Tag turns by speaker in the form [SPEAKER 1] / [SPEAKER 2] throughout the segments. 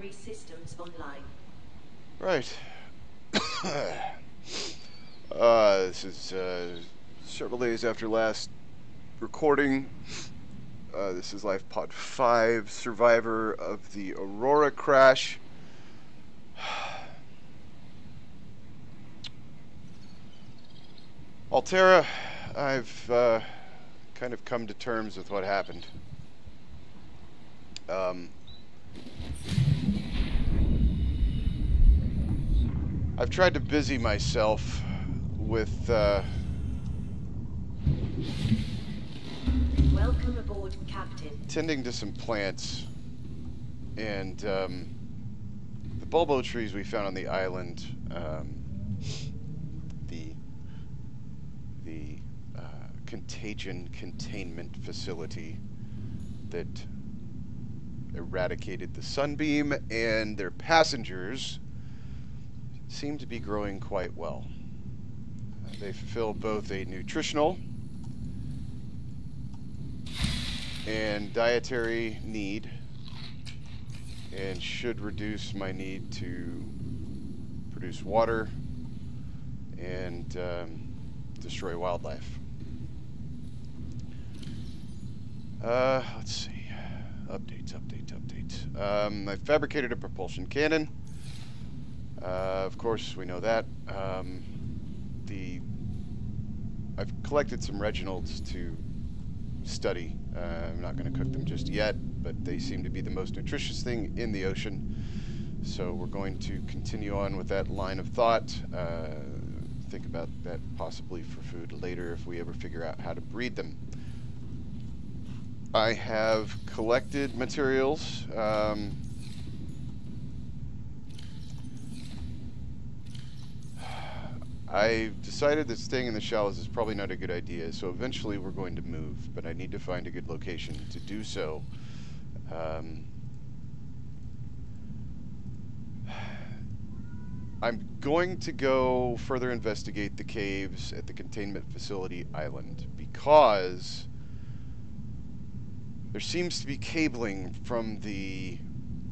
[SPEAKER 1] primary systems online.
[SPEAKER 2] Right. This is several days after last recording. This is Life Pod 5, survivor of the Aurora crash. Altera, I've kind of come to terms with what happened. I've tried to busy myself with
[SPEAKER 1] Welcome aboard, Captain.
[SPEAKER 2] tending to some plants, and the bulbo trees we found on the island, the contagion containment facility that eradicated the sunbeam and their passengers seem to be growing quite well. They fulfill both a nutritional and dietary need, and should reduce my need to produce water and destroy wildlife. Let's see. Updates. I fabricated a propulsion cannon. Of course, we know that. I've collected some Reginalds to study. I'm not going to cook them just yet, but they seem to be the most nutritious thing in the ocean. So we're going to continue on with that line of thought. Think about that possibly for food later if we ever figure out how to breed them. I have collected materials. I decided that staying in the shallows is probably not a good idea, so eventually we're going to move, but I need to find a good location to do so. I'm going to go further investigate the caves at the containment facility island, because there seems to be cabling from the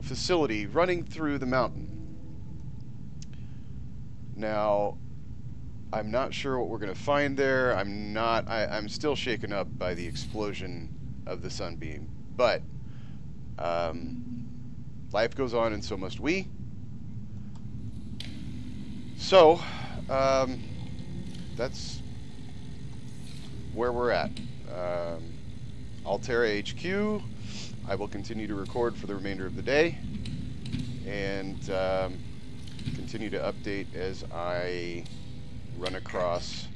[SPEAKER 2] facility running through the mountain. Now, I'm not sure what we're going to find there. I'm still shaken up by the explosion of the sunbeam. But life goes on, and so must we. So, that's where we're at. Altera HQ. I will continue to record for the remainder of the day, and continue to update as I run across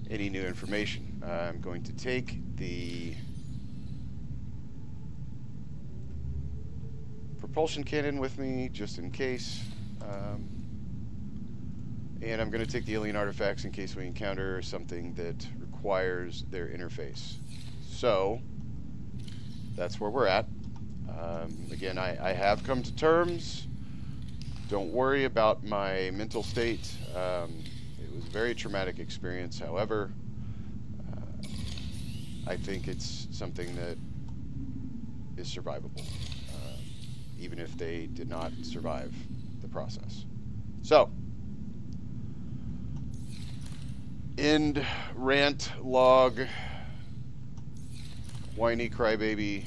[SPEAKER 2] any new information. I'm going to take the propulsion cannon with me just in case, and I'm going to take the alien artifacts in case we encounter something that requires their interface. So that's where we're at. Again, I have come to terms. Don't worry about my mental state. It was a very traumatic experience. However, I think it's something that is survivable, even if they did not survive the process. So, end rant log. Whiny crybaby.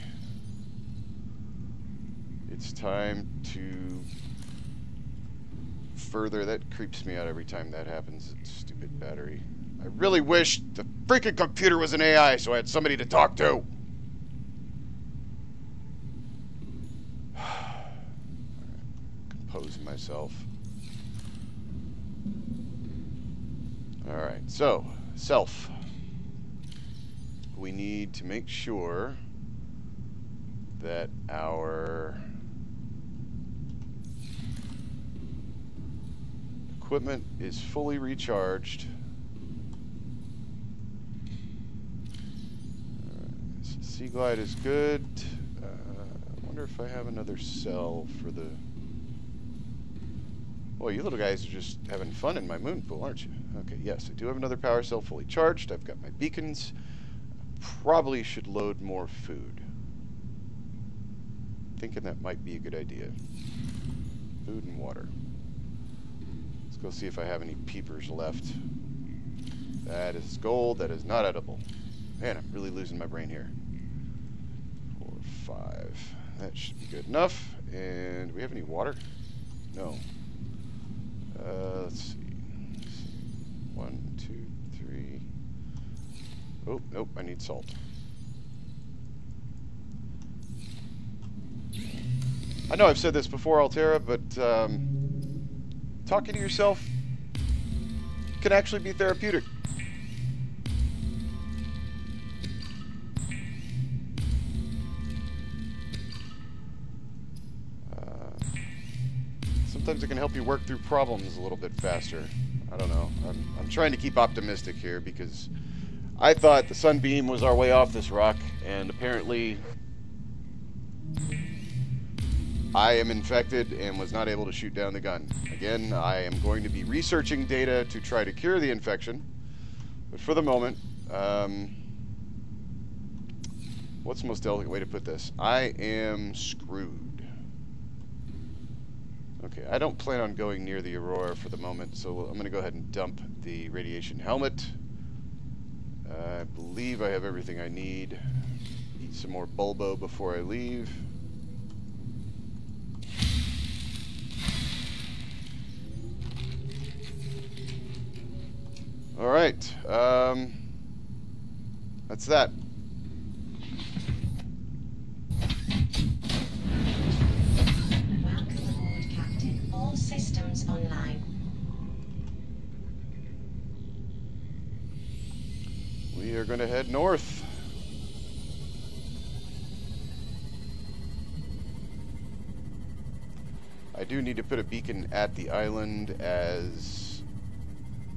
[SPEAKER 2] It's time to further. That creeps me out every time that happens. Stupid battery. I really wish the freaking computer was an AI so I had somebody to talk to. Composing myself. Alright, so, self. We need to make sure that our equipment is fully recharged. Sea Glide is good. I wonder if I have another cell for the... Boy, you little guys are just having fun in my moon pool, aren't you? Okay, yes, I do have another power cell fully charged. I've got my beacons. Probably should load more food. thinking that might be a good idea. Food and water. Let's go see if I have any peepers left. That is gold. That is not edible. Man, I'm really losing my brain here. 4, 5. That should be good enough. And do we have any water? No. Let's see. 1, 2, 3. Oh, nope, I need salt. I know I've said this before, Altera, but talking to yourself can actually be therapeutic. Sometimes it can help you work through problems a little bit faster. I don't know. I'm trying to keep optimistic here because I thought the sunbeam was our way off this rock, and apparently I am infected and was not able to shoot down the gun. Again, I am going to be researching data to try to cure the infection, but for the moment, what's the most delicate way to put this? I am screwed. Okay, I don't plan on going near the Aurora for the moment, so I'm going to go ahead and dump the radiation helmet. I believe I have everything I need. Eat some more Bulbo before I leave. Alright, that's that.
[SPEAKER 1] Welcome aboard, Captain. All systems online.
[SPEAKER 2] We are going to head north. I do need to put a beacon at the island as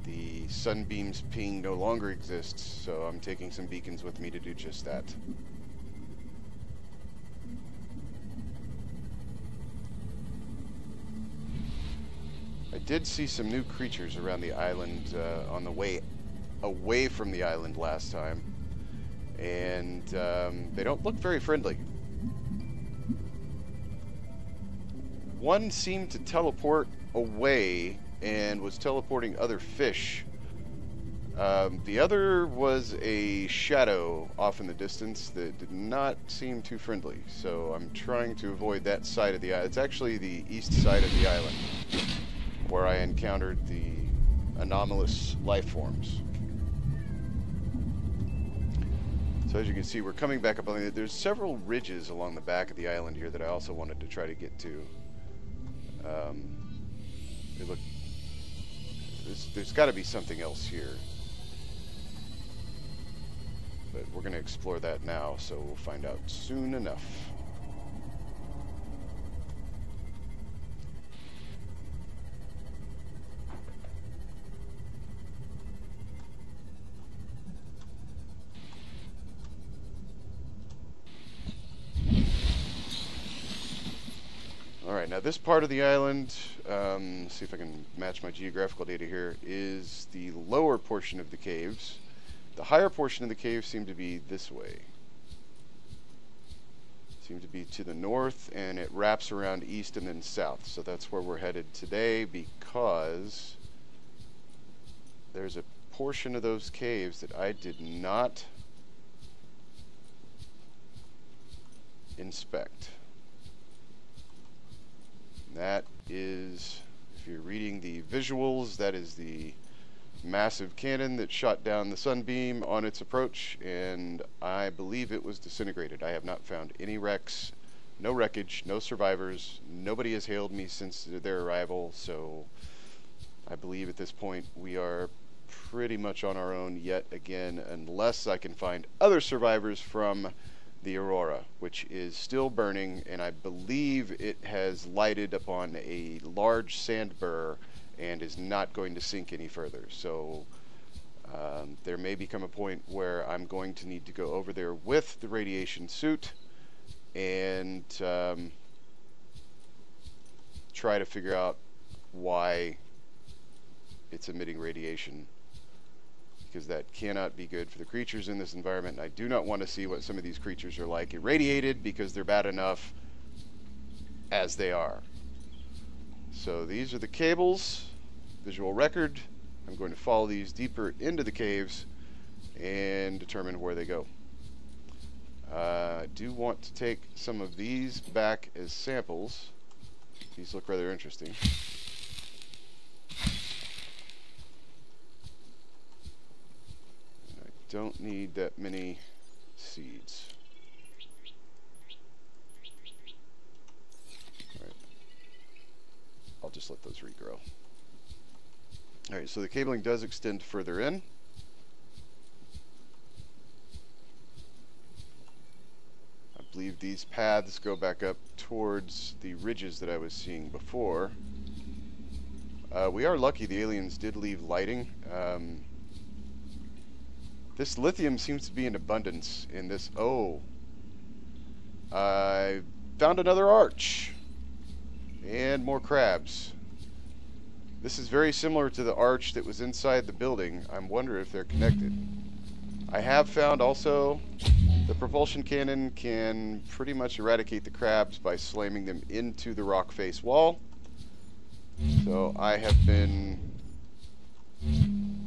[SPEAKER 2] the sunbeam's ping no longer exists, so I'm taking some beacons with me to do just that. I did see some new creatures around the island on the way away from the island last time, and they don't look very friendly. One seemed to teleport away and was teleporting other fish. The other was a shadow off in the distance that did not seem too friendly, so I'm trying to avoid that side of the island. It's actually the east side of the island where I encountered the anomalous life forms. So as you can see, we're coming back up on the... There's several ridges along the back of the island here that I also wanted to try to get to. They look... There's got to be something else here. But we're going to explore that now, so we'll find out soon enough. Alright, now this part of the island, see if I can match my geographical data here, is the lower portion of the caves. The higher portion of the caves seem to be this way. Seem to be to the north, and it wraps around east and then south. So that's where we're headed today, because there's a portion of those caves that I did not inspect. That is, if you're reading the visuals, that is the massive cannon that shot down the sunbeam on its approach, and I believe it was disintegrated. I have not found any wrecks, no wreckage, no survivors. Nobody has hailed me since their arrival, so I believe at this point we are pretty much on our own yet again, unless I can find other survivors from the Aurora, which is still burning, and I believe it has lighted upon a large sand burr and is not going to sink any further. So there may become a point where I'm going to need to go over there with the radiation suit and try to figure out why it's emitting radiation, because that cannot be good for the creatures in this environment. And I do not want to see what some of these creatures are like irradiated, because they're bad enough. as they are. So these are the cables, visual record. I'm going to follow these deeper into the caves and determine where they go. I do want to take some of these back as samples. These look rather interesting. I don't need that many seeds. Alright. I'll just let those regrow. Alright, so the cabling does extend further in. I believe these paths go back up towards the ridges that I was seeing before. We are lucky the aliens did leave lighting. This lithium seems to be in abundance in this. Oh, I found another arch and more crabs. This is very similar to the arch that was inside the building. I'm wondering if they're connected. I have found also the propulsion cannon can pretty much eradicate the crabs by slamming them into the rock face wall. So I have been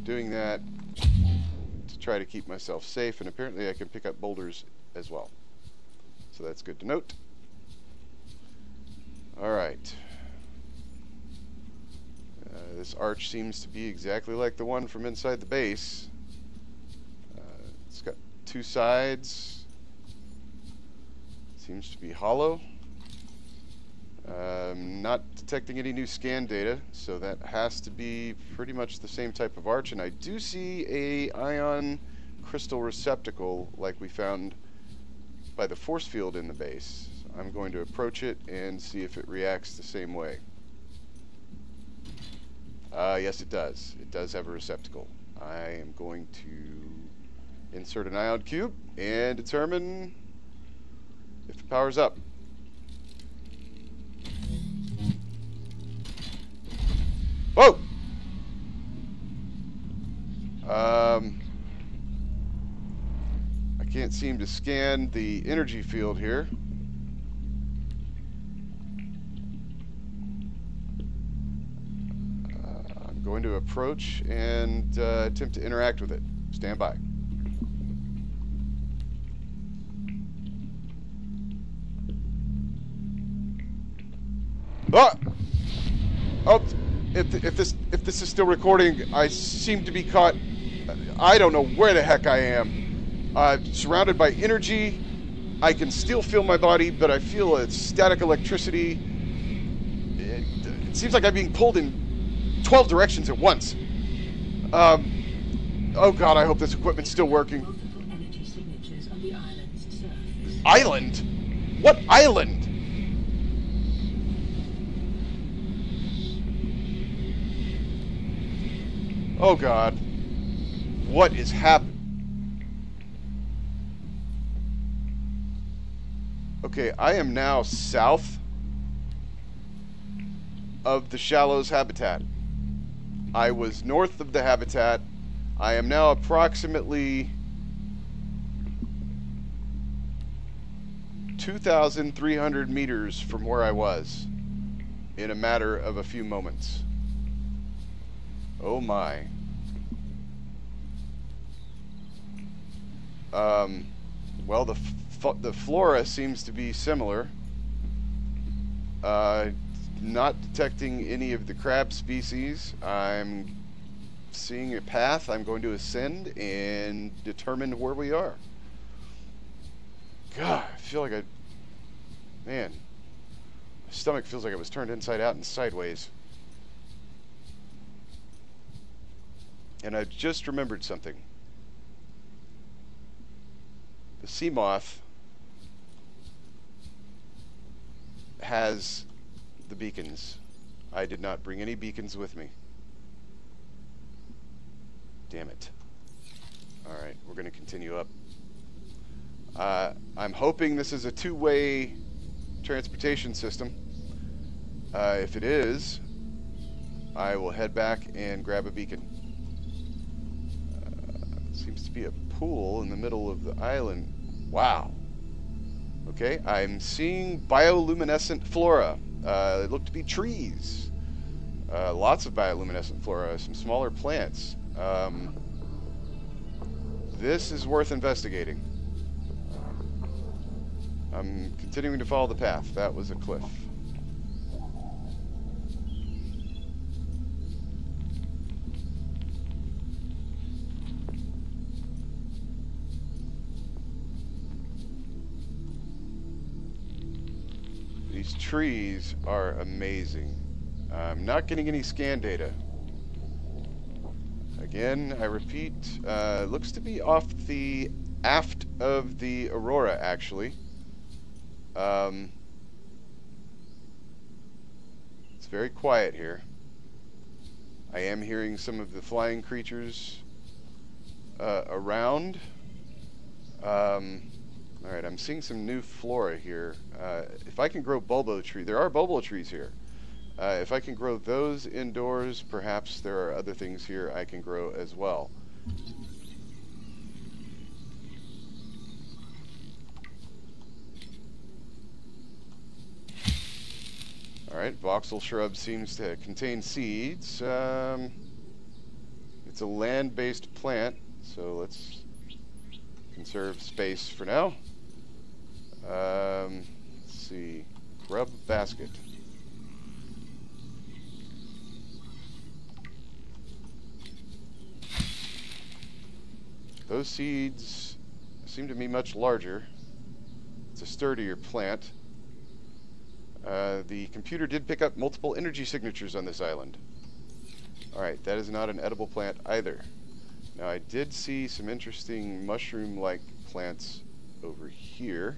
[SPEAKER 2] doing that to try to keep myself safe, and apparently I can pick up boulders as well. So that's good to note. Alright. This arch seems to be exactly like the one from inside the base. It's got two sides. Seems to be hollow. Not detecting any new scan data, so that has to be pretty much the same type of arch. And I do see a ion crystal receptacle like we found by the force field in the base. I'm going to approach it and see if it reacts the same way. Yes, it does. It does have a receptacle. I am going to insert an ion cube and determine if the power's up. Whoa! I can't seem to scan the energy field here. I'm going to approach and attempt to interact with it. Stand by. Ah! Oh, if this is still recording, I seem to be caught. I don't know where the heck I am. Surrounded by energy. I can still feel my body, but I feel a static electricity. It seems like I'm being pulled in 12 directions at once. Oh God, I hope this equipment's still working.
[SPEAKER 1] Energy signatures on the island's surface.
[SPEAKER 2] Island? What island? Oh God. What is happening? Okay, I am now south of the Shallows habitat. I was north of the habitat. I am now approximately 2,300 meters from where I was in a matter of a few moments. Oh my. Well, the flora seems to be similar. Not detecting any of the crab species. I'm seeing a path. I'm going to ascend and determine where we are. God, I feel like man, my stomach feels like it was turned inside out and sideways. And I just remembered something. The sea moth has the beacons. I did not bring any beacons with me. Damn it. Alright, we're going to continue up. I'm hoping this is a two-way transportation system. If it is, I will head back and grab a beacon. Seems to be a pool in the middle of the island. Wow. Okay, I'm seeing bioluminescent flora. They look to be trees. Lots of bioluminescent flora, some smaller plants. This is worth investigating. I'm continuing to follow the path. That was a cliff. These trees are amazing. I'm not getting any scan data. Again, I repeat, looks to be off the aft of the Aurora, actually. It's very quiet here. I am hearing some of the flying creatures around. Alright, I'm seeing some new flora here. If I can grow bulbo tree, there are bulbo trees here. If I can grow those indoors, perhaps there are other things here I can grow as well. Alright, voxel shrub seems to contain seeds. It's a land-based plant, so let's conserve space for now. Let's see. Grub basket. Those seeds seem to be much larger. It's a sturdier plant. The computer did pick up multiple energy signatures on this island. Alright, that is not an edible plant either. Now I did see some interesting mushroom-like plants over here.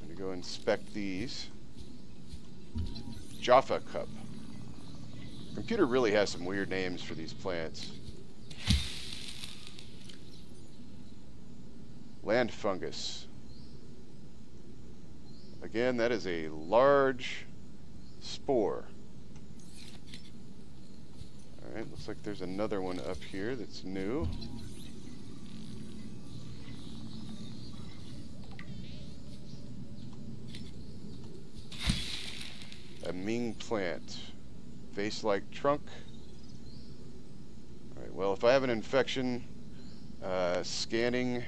[SPEAKER 2] I'm going to go inspect these. Jaffa cup. The computer really has some weird names for these plants. Land fungus. Again, that is a large spore. Alright, looks like there's another one up here that's new. A Ming plant. Vase-like trunk. Alright, well, if I have an infection, scanning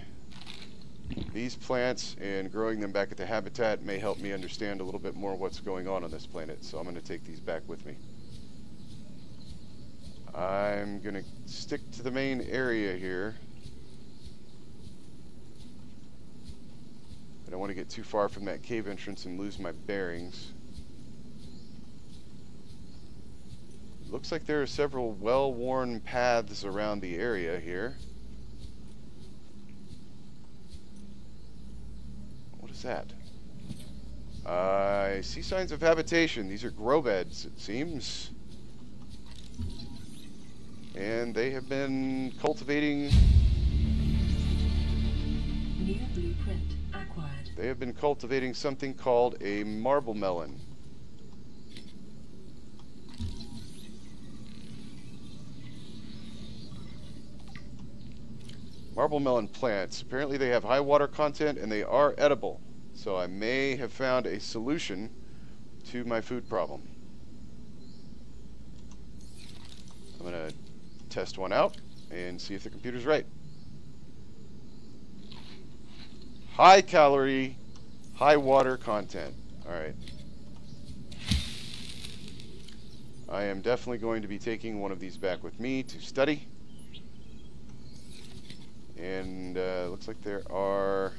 [SPEAKER 2] these plants and growing them back at the habitat may help me understand a little bit more what's going on this planet, so I'm going to take these back with me. I'm going to stick to the main area here. I don't want to get too far from that cave entrance and lose my bearings. Looks like there are several well-worn paths around the area here. What is that? I see signs of habitation. These are grow beds, it seems. And they have been cultivating...
[SPEAKER 1] New blueprint acquired.
[SPEAKER 2] They have been cultivating something called a marble melon. Marble melon plants. Apparently they have high water content and they are edible. So I may have found a solution to my food problem. I'm going to test one out and see if the computer's right. High calorie, high water content. Alright. I am definitely going to be taking one of these back with me to study. And looks like there are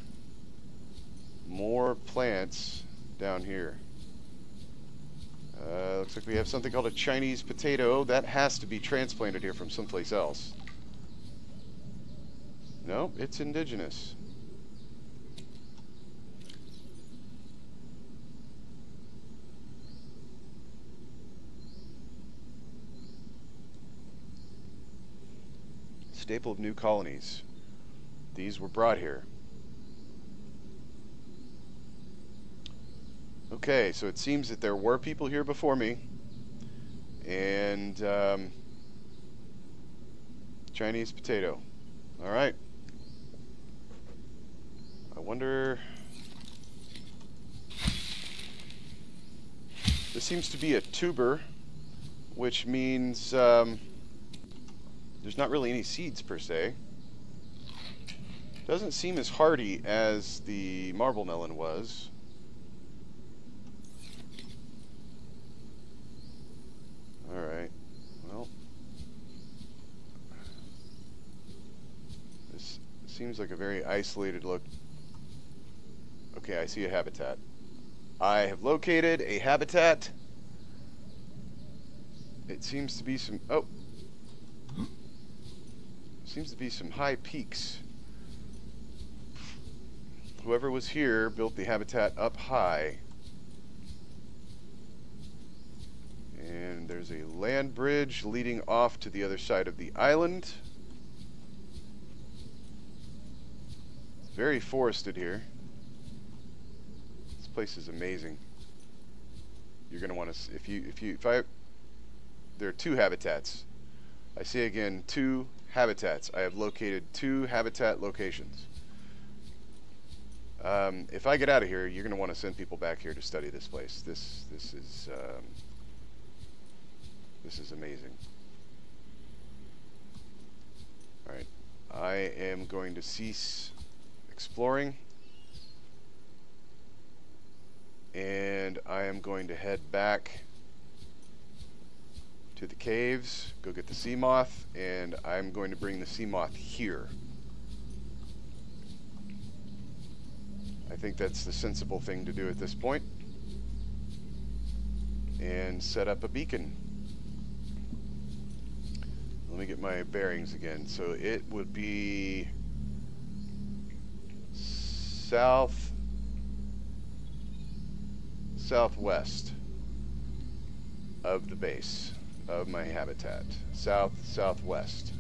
[SPEAKER 2] more plants down here. Looks like we have something called a Chinese potato. That has to be transplanted here from someplace else. No, it's indigenous. Staple of new colonies. These were brought here. Okay, so it seems that there were people here before me, and Chinese potato. All right. I wonder, let's see, This seems to be a tuber, which means there's not really any seeds per se. Doesn't seem as hardy as the marble melon was. Alright, well, this seems like a very isolated look. Okay, I see a habitat. I have located a habitat. It seems to be some, oh, seems to be some high peaks. Whoever was here built the habitat up high. And there's a land bridge leading off to the other side of the island. It's very forested here. This place is amazing. You're gonna want to, there are 2 habitats. I say again, 2 habitats. I have located 2 habitat locations. If I get out of here, you're gonna want to send people back here to study this place. This is amazing. Alright, I am going to cease exploring, and I am going to head back to the caves, go get the sea moth, and I'm going to bring the sea moth here. I think that's the sensible thing to do at this point, and set up a beacon. Let me get my bearings again. So it would be southwest of the base of my habitat. Southwest.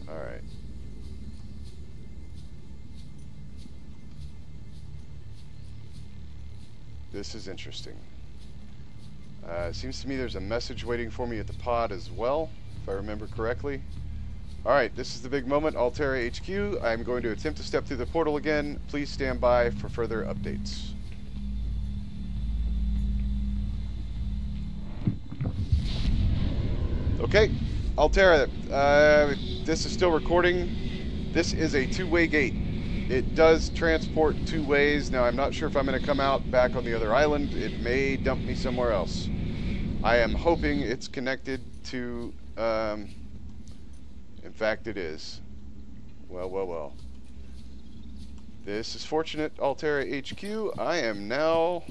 [SPEAKER 2] All right. This is interesting. It seems to me there's a message waiting for me at the pod as well, if I remember correctly. Alright, this is the big moment, Altera HQ. I'm going to attempt to step through the portal again. Please stand by for further updates. Okay, Altera, this is still recording. This is a 2-way gate. It does transport 2 ways. Now, I'm not sure if I'm going to come out back on the other island. It may dump me somewhere else. I am hoping it's connected to, in fact it is. Well. This is fortunate, Altera HQ. I am now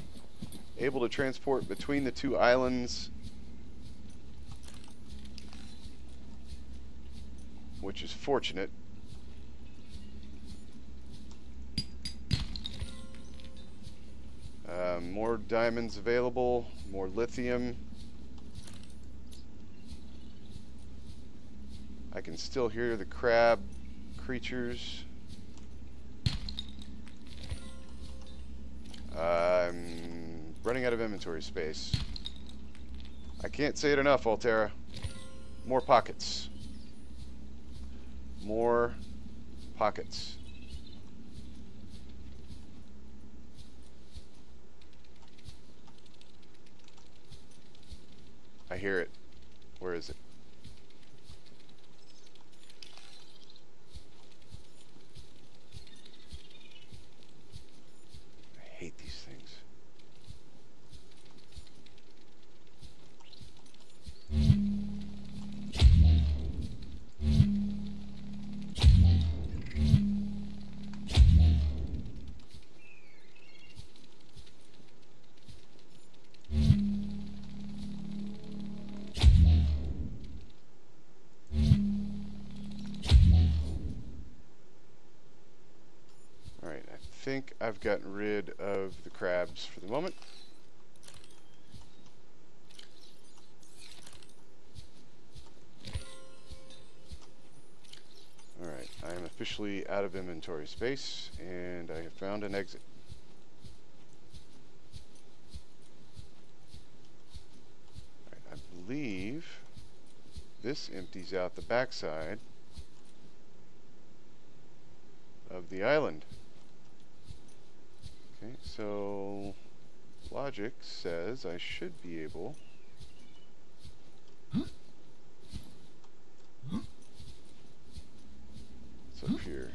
[SPEAKER 2] able to transport between the 2 islands, which is fortunate. More diamonds available, more lithium. I can still hear the crab creatures. I'm running out of inventory space. I can't say it enough, Altera. More pockets. More pockets. I hear it. Where is it? I hate these things. I think I've gotten rid of the crabs for the moment. Alright, I am officially out of inventory space, and I have found an exit. Alright, I believe this empties out the backside of the island. Okay, so Logic says I should be able. What's up here?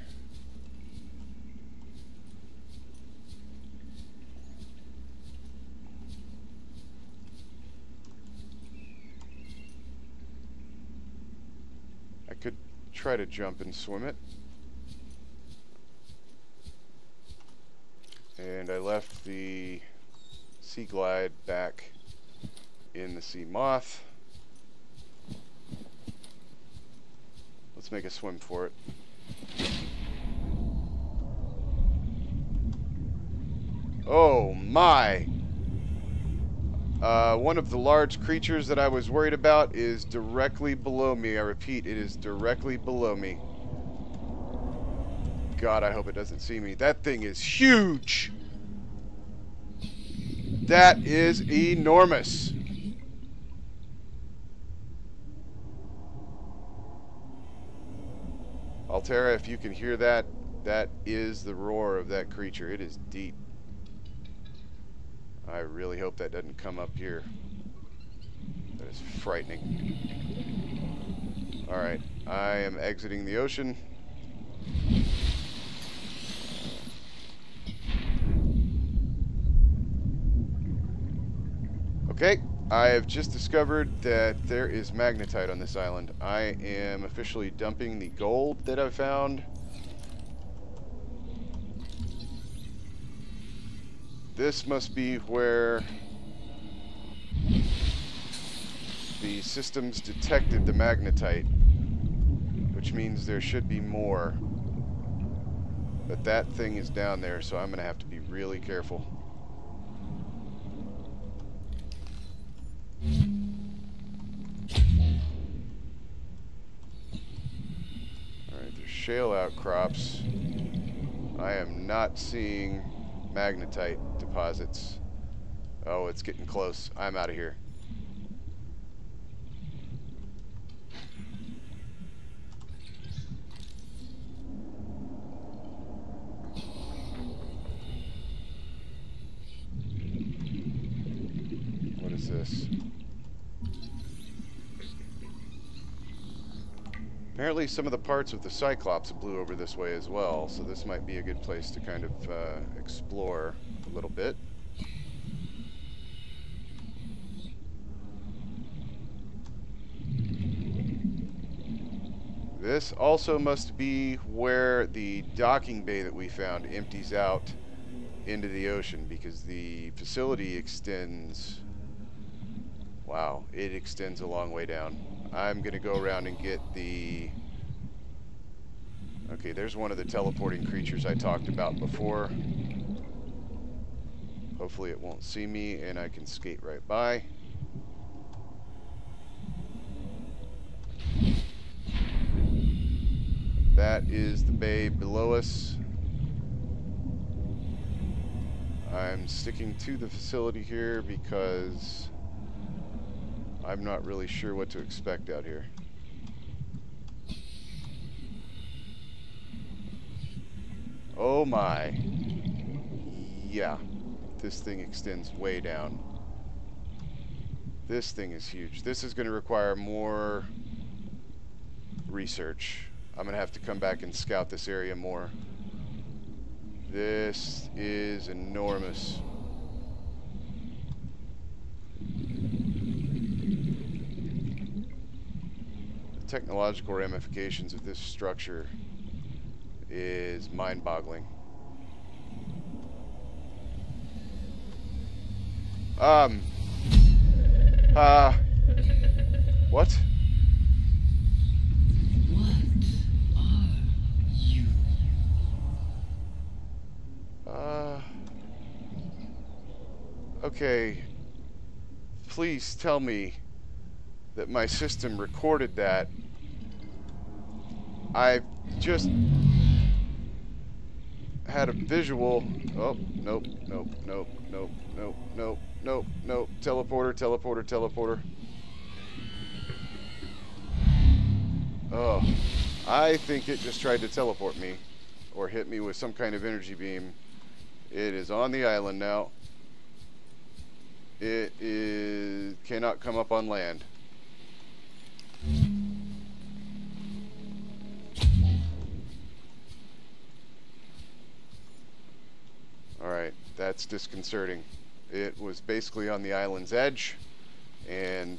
[SPEAKER 2] I could try to jump and swim it. And I left the Sea Glide back in the Sea Moth. Let's make a swim for it. Oh my! One of the large creatures that I was worried about is directly below me. I repeat, it is directly below me. God, I hope it doesn't see me. That thing is huge! That is enormous! Altera, if you can hear that, that is the roar of that creature. It is deep. I really hope that doesn't come up here. That is frightening. Alright, I am exiting the ocean. Okay, I have just discovered that there is magnetite on this island. I am officially dumping the gold that I found. This must be where the systems detected the magnetite, which means there should be more. But that thing is down there, so I'm going to have to be really careful. Alright, there's shale outcrops. I am not seeing magnetite deposits. Oh, it's getting close. I'm out of here. What is this? Apparently some of the parts of the Cyclops blew over this way as well, so this might be a good place to kind of explore a little bit. This also must be where the docking bay that we found empties out into the ocean, because the facility extends... Wow, it extends a long way down. I'm going to go around and get the... Okay, there's one of the teleporting creatures I talked about before. Hopefully it won't see me and I can skate right by. That is the bay below us. I'm sticking to the facility here because I'm not really sure what to expect out here. Oh my. Yeah. This thing extends way down. This thing is huge. This is going to require more research. I'm going to have to come back and scout this area more. This is enormous. The technological ramifications of this structure is mind-boggling. What? Okay, please tell me that my system recorded that. I just had a visual. Oh, nope, nope, nope, nope, nope, nope, nope, nope. Teleporter, teleporter, teleporter. Oh, I think it just tried to teleport me or hit me with some kind of energy beam. It is on the island now. It is cannot come up on land. Alright, that's disconcerting. It was basically on the island's edge and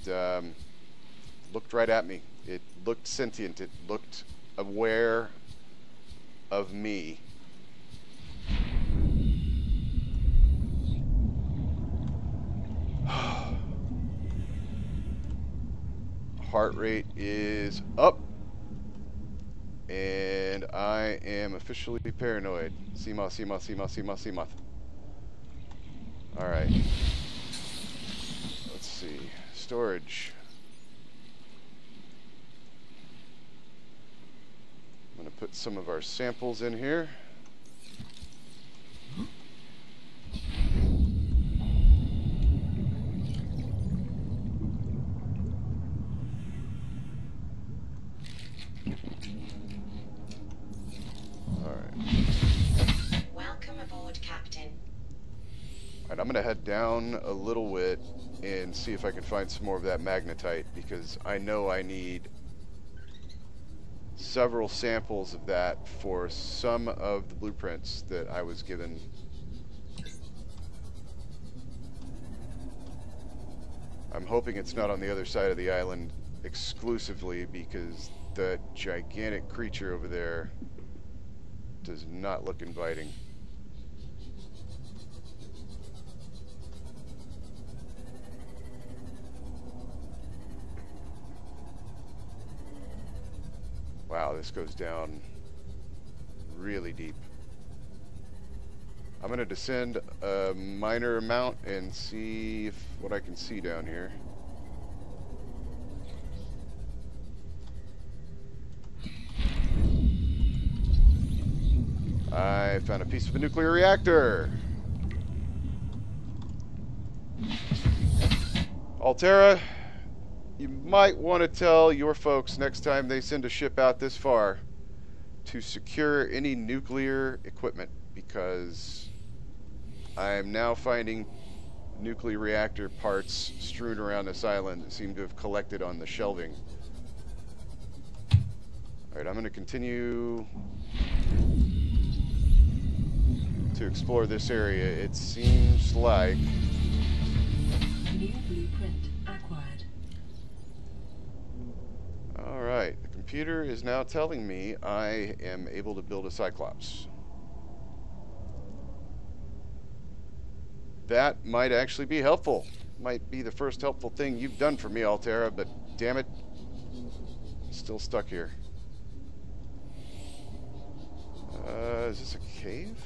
[SPEAKER 2] looked right at me. It looked sentient. It looked aware of me. Heart rate is up, and I am officially paranoid. Seamoth, Seamoth, Seamoth, Seamoth, Seamoth. Alright. Let's see. Storage. I'm going to put some of our samples in here. I'm going to head down a little bit and see if I can find some more of that magnetite, because I know I need several samples of that for some of the blueprints that I was given. I'm hoping it's not on the other side of the island exclusively, because the gigantic creature over there does not look inviting. Wow, this goes down really deep. I'm going to descend a minor amount and see what I can see down here. I found a piece of a nuclear reactor. Altera, you might want to tell your folks next time they send a ship out this far to secure any nuclear equipment, because I'm now finding nuclear reactor parts strewn around this island that seem to have collected on the shelving. Alright, I'm going to continue to explore this area. It seems like
[SPEAKER 1] New blueprint acquired.
[SPEAKER 2] Alright, the computer is now telling me I am able to build a Cyclops. That might actually be helpful. Might be the first helpful thing you've done for me, Altera, but damn it, still stuck here. Is this a cave?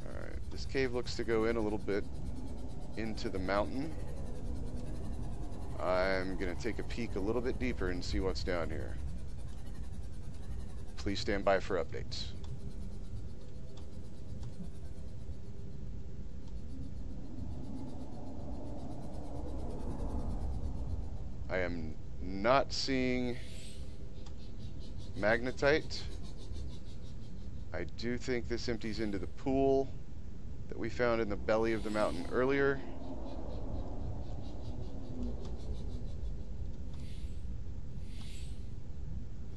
[SPEAKER 2] Alright, this cave looks to go in a little bit into the mountain. I'm going to take a peek a little bit deeper and see what's down here. Please stand by for updates. I am not seeing magnetite. I do think this empties into the pool that we found in the belly of the mountain earlier.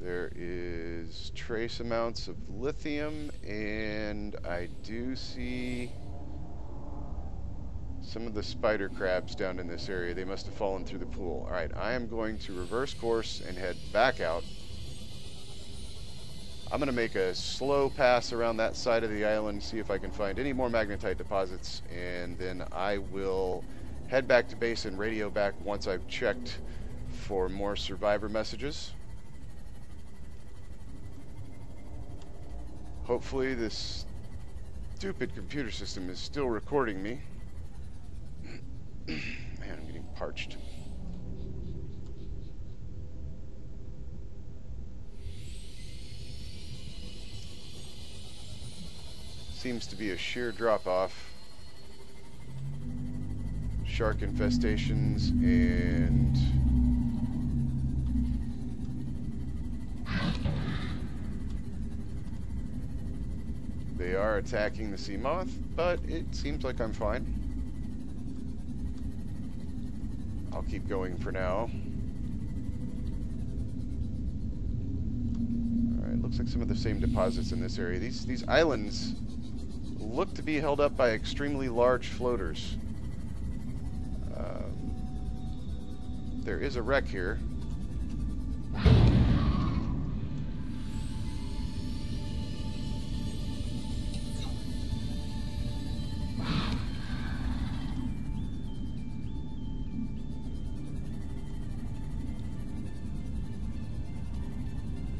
[SPEAKER 2] There is trace amounts of lithium, and I do see some of the spider crabs down in this area. They must have fallen through the pool. Alright, I am going to reverse course and head back out. I'm going to make a slow pass around that side of the island, see if I can find any more magnetite deposits, and then I will head back to base and radio back once I've checked for more survivor messages. Hopefully this stupid computer system is still recording me. Man, I'm getting parched. Seems to be a sheer drop-off. Shark infestations and They are attacking the sea moth, but it seems like I'm fine. I'll keep going for now. Alright, looks like some of the same deposits in this area. These islands look to be held up by extremely large floaters. There is a wreck here.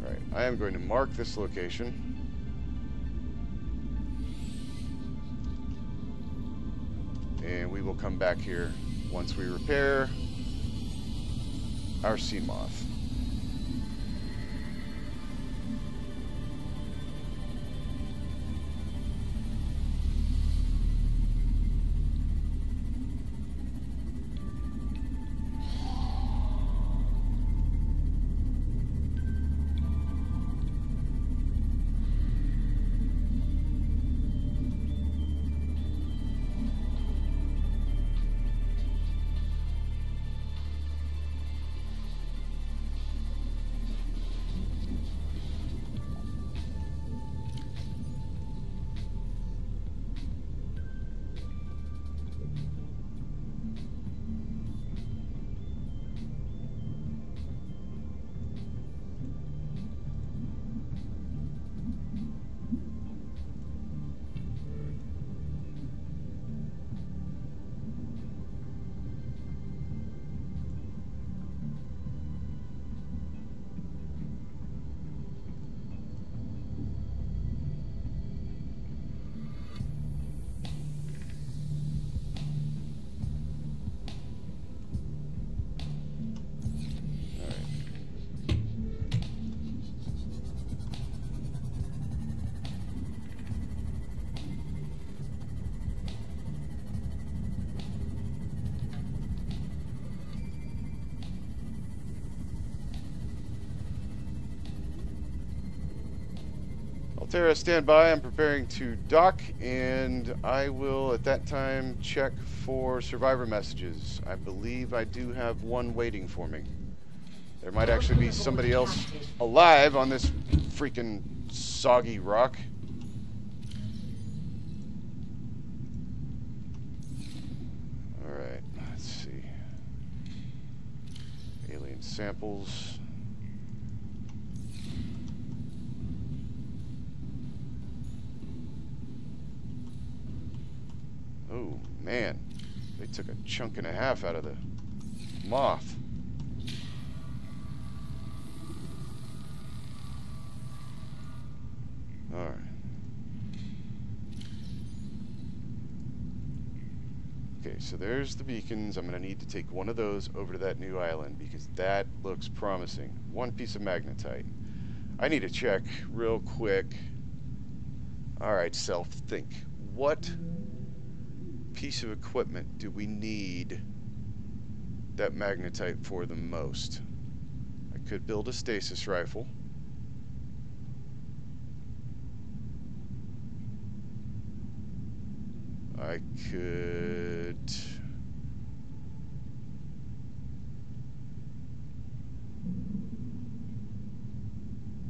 [SPEAKER 2] Alright, I am going to mark this location. And we will come back here once we repair our sea moth. Altera, stand by. I'm preparing to dock, and I will, at that time, check for survivor messages. I believe I do have one waiting for me. There might actually be somebody else alive on this freaking soggy rock. Alright, let's see. Alien samples. Oh, man. They took a chunk and a half out of the moth. Alright. Okay, so there's the beacons. I'm going to need to take one of those over to that new island because that looks promising. One piece of magnetite. I need to check real quick. Alright, self, think. What piece of equipment do we need that magnetite for the most? I could build a stasis rifle. I could...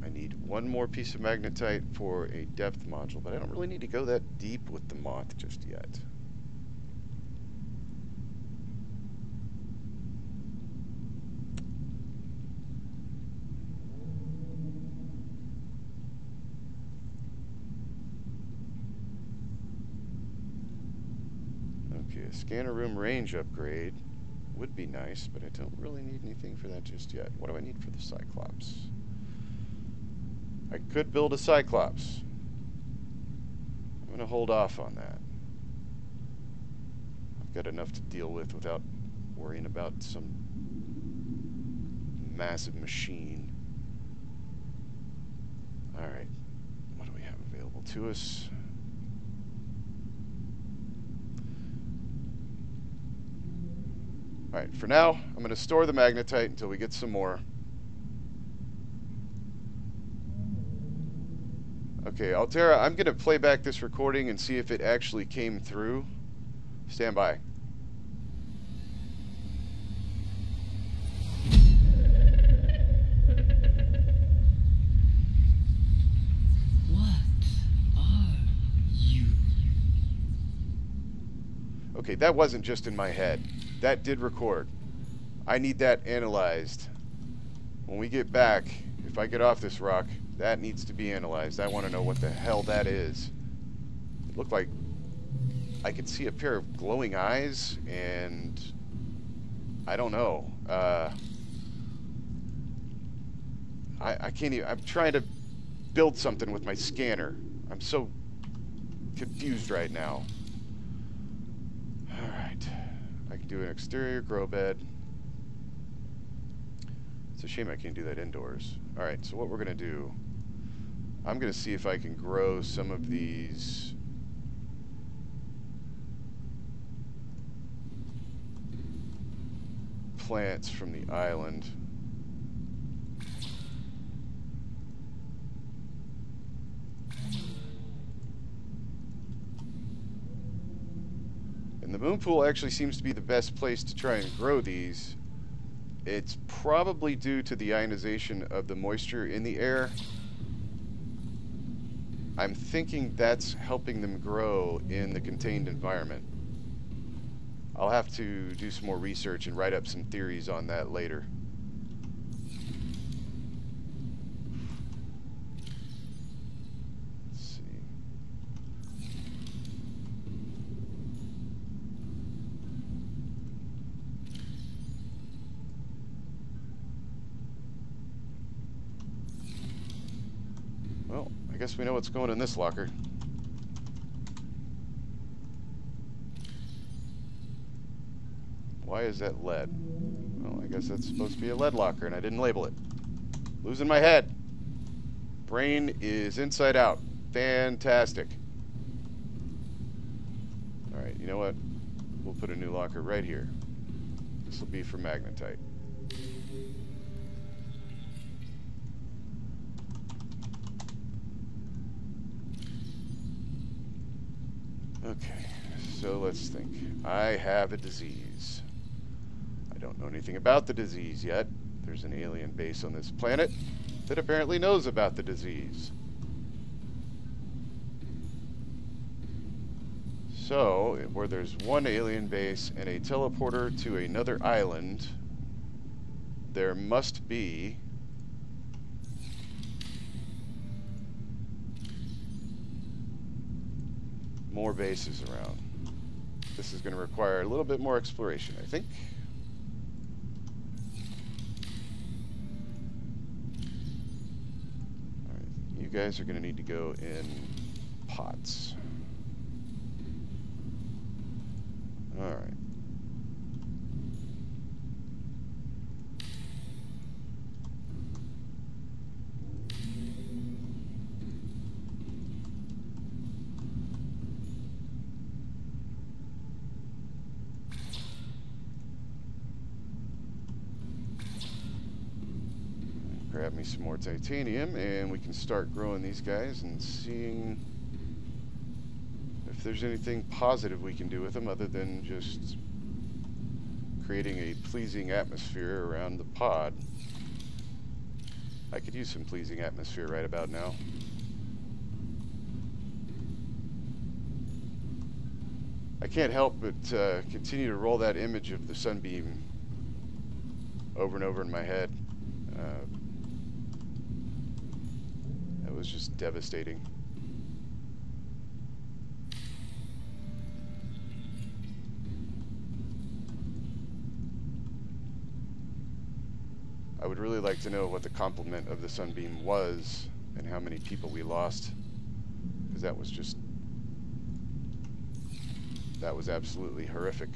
[SPEAKER 2] I need one more piece of magnetite for a depth module, but I don't really need to go that deep with the moth just yet. Scanner room range upgrade would be nice, but I don't really need anything for that just yet. What do I need for the Cyclops? I could build a Cyclops. I'm going to hold off on that. I've got enough to deal with without worrying about some massive machine. Alright, what do we have available to us? Alright, for now, I'm going to store the magnetite until we get some more. Okay, Altera, I'm going to play back this recording and see if it actually came through. Stand by. Okay, that wasn't just in my head. That did record. I need that analyzed. When we get back, if I get off this rock, that needs to be analyzed. I want to know what the hell that is. It looked like I could see a pair of glowing eyes, and I don't know. I can't even... I'm trying to build something with my scanner. I'm so confused right now. Alright. I can do an exterior grow bed. It's a shame I can't do that indoors. Alright, so what we're going to do... I'm going to see if I can grow some of these... plants from the island. And the moon pool actually seems to be the best place to try and grow these. It's probably due to the ionization of the moisture in the air. I'm thinking that's helping them grow in the contained environment. I'll have to do some more research and write up some theories on that later. Let's see. Well, I guess we know what's going in this locker. Why is that lead? Well, I guess that's supposed to be a lead locker, and I didn't label it. Losing my head. Brain is inside out. Fantastic. Alright, you know what? We'll put a new locker right here. This will be for magnetite. Okay, so let's think. I have a disease. I don't know anything about the disease yet. There's an alien base on this planet that apparently knows about the disease. So, where there's one alien base and a teleporter to another island, there must be more bases around. This is going to require a little bit more exploration, I think. Alright, you guys are going to need to go in pots. Alright. Grab me some more titanium, and we can start growing these guys and seeing if there's anything positive we can do with them other than just creating a pleasing atmosphere around the pod. I could use some pleasing atmosphere right about now. I can't help but continue to roll that image of the sunbeam over and over in my head. That was just devastating. I would really like to know what the complement of the sunbeam was and how many people we lost, because that was just... that was absolutely horrific.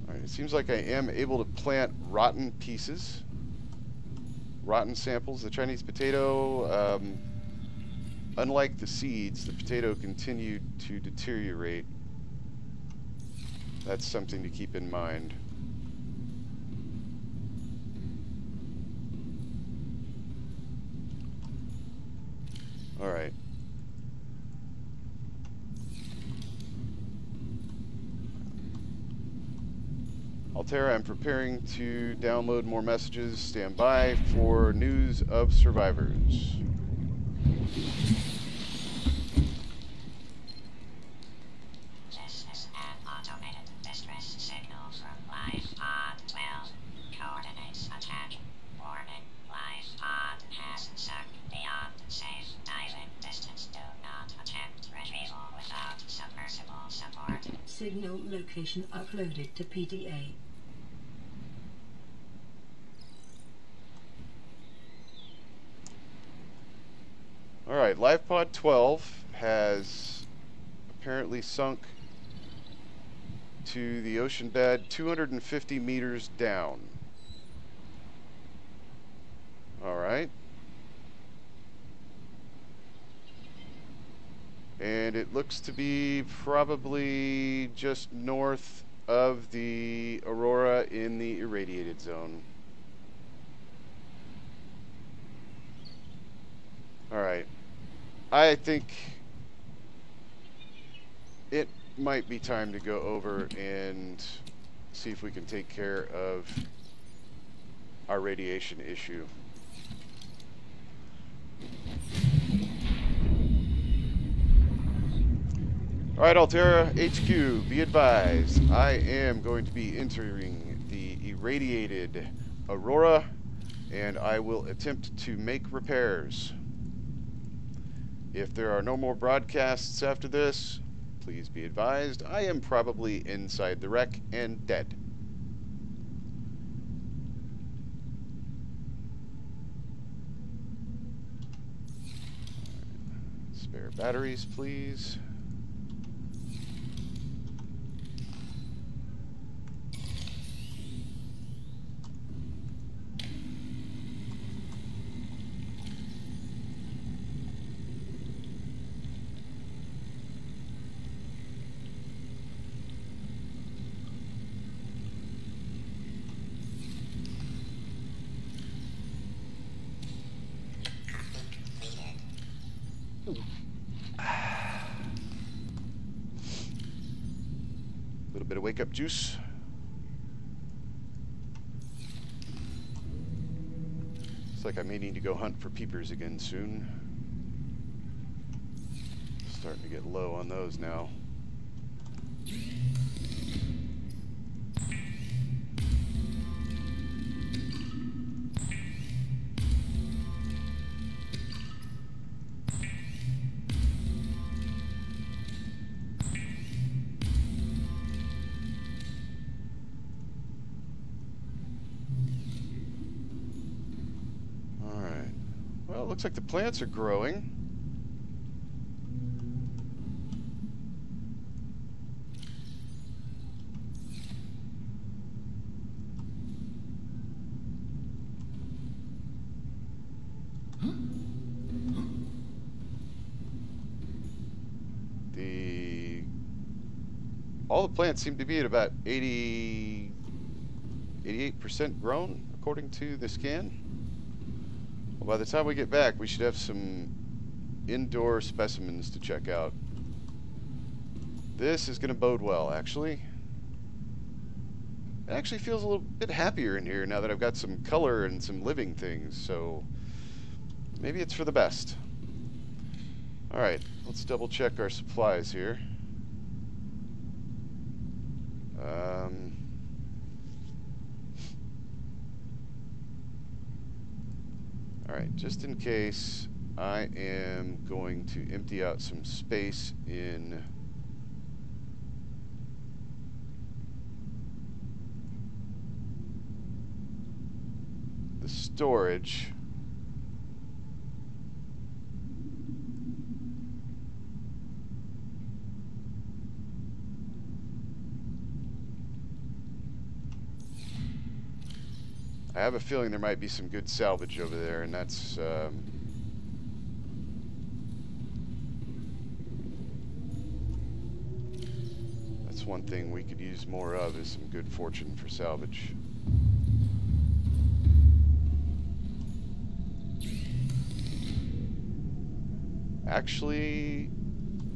[SPEAKER 2] Alright, it seems like I am able to plant rotten pieces, rotten samples. The Chinese potato, unlike the seeds, the potato continued to deteriorate. That's something to keep in mind. All right. Altera, I'm preparing to download more messages. Stand by for news of survivors.
[SPEAKER 3] This is an automated distress signal from Life Pod 12. Coordinates attack. Warning, Life Pod has sunk beyond safe diving distance. Do not attempt retrieval without submersible support.
[SPEAKER 1] Signal location uploaded to PDA.
[SPEAKER 2] Alright, LifePod 12 has apparently sunk to the ocean bed 250 meters down. Alright. And it looks to be probably just north of the Aurora in the irradiated zone. Alright. I think it might be time to go over and see if we can take care of our radiation issue. Alright, Altera HQ, be advised. I am going to be entering the irradiated Aurora, and I will attempt to make repairs. If there are no more broadcasts after this, please be advised I am probably inside the wreck and dead. Spare batteries, please. Little bit of wake up juice. Looks like I may need to go hunt for peepers again soon. Starting to get low on those now. Well, it looks like the plants are growing. All the plants seem to be at about 88% grown, according to the scan. Well, by the time we get back, we should have some indoor specimens to check out. This is going to bode well, actually. It actually feels a little bit happier in here now that I've got some color and some living things, so maybe it's for the best. Alright, let's double check our supplies here. Alright, just in case, I am going to empty out some space in the storage. I have a feeling there might be some good salvage over there, and that's one thing we could use more of, is some good fortune for salvage. Actually,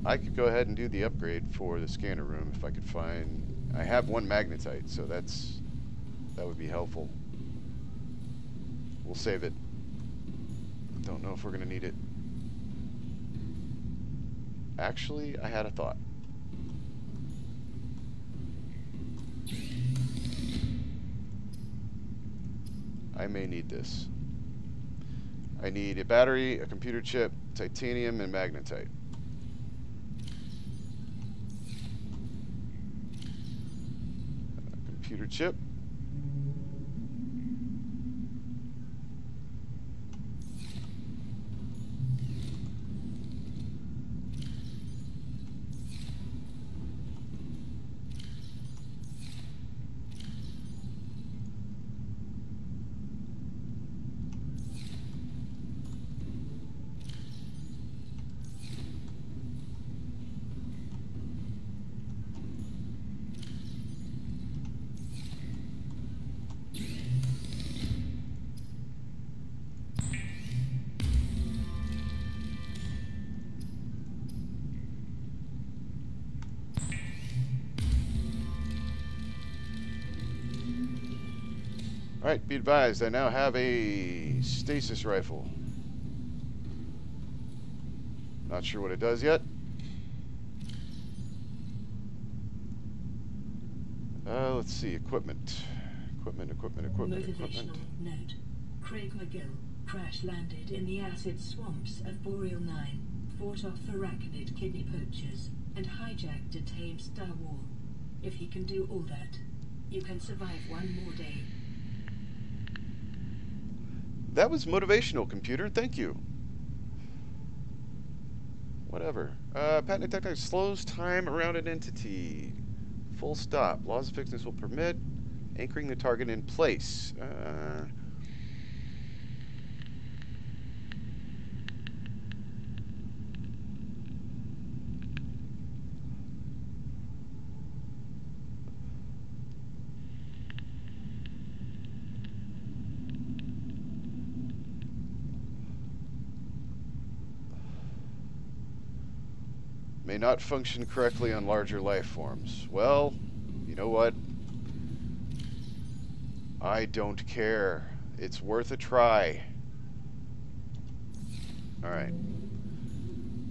[SPEAKER 2] I could go ahead and do the upgrade for the scanner room if I could find... I have one magnetite, so that would be helpful. We'll save it. Don't know if we're going to need it. Actually, I had a thought. I may need this. I need a battery, a computer chip, titanium, and magnetite. Computer chip. Alright, be advised, I now have a stasis rifle. Not sure what it does yet. Let's see, equipment. Equipment.
[SPEAKER 1] Motivational note. Craig McGill crash-landed in the acid swamps of Boreal 9, fought off arachnid kidney poachers, and hijacked a tamed Star Wall. If he can do all that, you can survive one more day.
[SPEAKER 2] That was motivational, computer. Thank you. Whatever. Patent detector slows time around an entity. Full stop. Laws of physics will permit anchoring the target in place. May not function correctly on larger life forms. Well, you know what? I don't care. It's worth a try. Alright.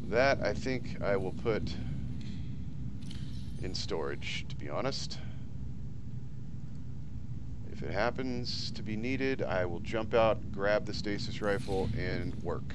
[SPEAKER 2] That, I think, I will put in storage, to be honest. If it happens to be needed, I will jump out, grab the stasis rifle, and work.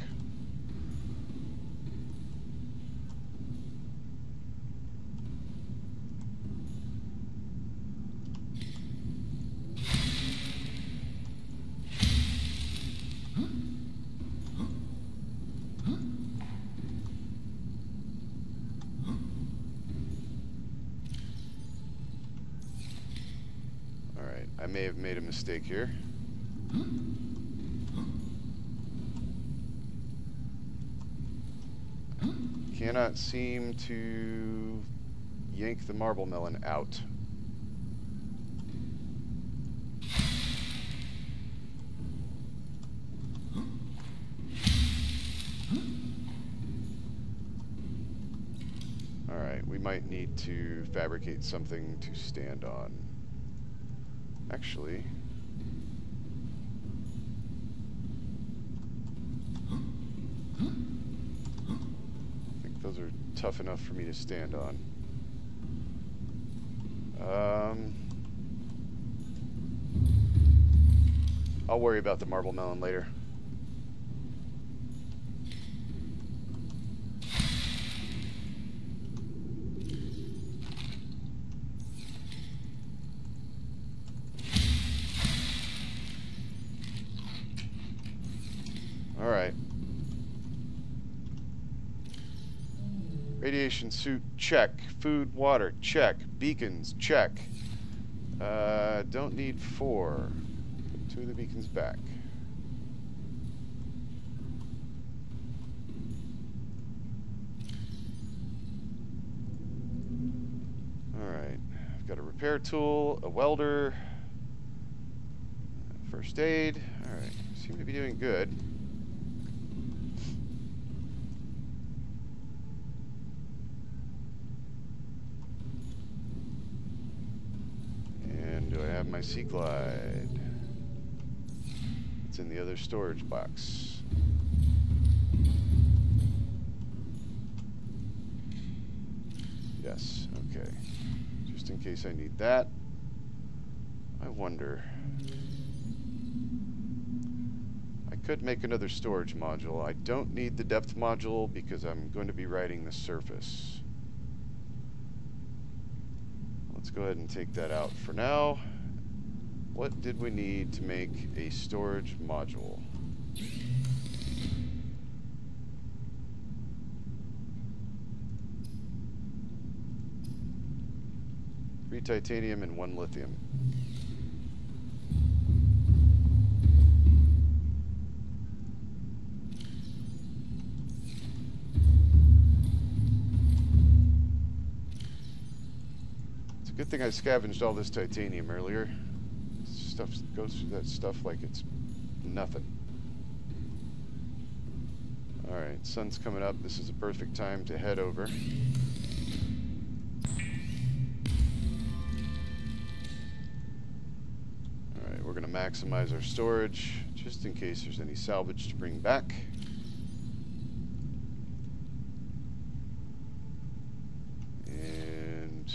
[SPEAKER 2] I may have made a mistake here. Cannot seem to yank the marble melon out. Alright, we might need to fabricate something to stand on. Actually, I think those are tough enough for me to stand on. I'll worry about the marble melon later. Alright. Radiation suit, check. Food, water, check. Beacons, check. Don't need 4. 2 of the beacons back. Alright, I've got a repair tool, a welder, first aid. Alright, seem to be doing good. And do I have my Sea Glide? It's in the other storage box. Yes, okay. Just in case I need that. I wonder. I could make another storage module. I don't need the depth module because I'm going to be riding the surface. Let's go ahead and take that out for now. What did we need to make a storage module? 3 titanium and 1 lithium. It's a good thing I scavenged all this titanium earlier. Stuff goes through that stuff like it's nothing. Alright, sun's coming up. This is a perfect time to head over. Alright, we're going to maximize our storage just in case there's any salvage to bring back. And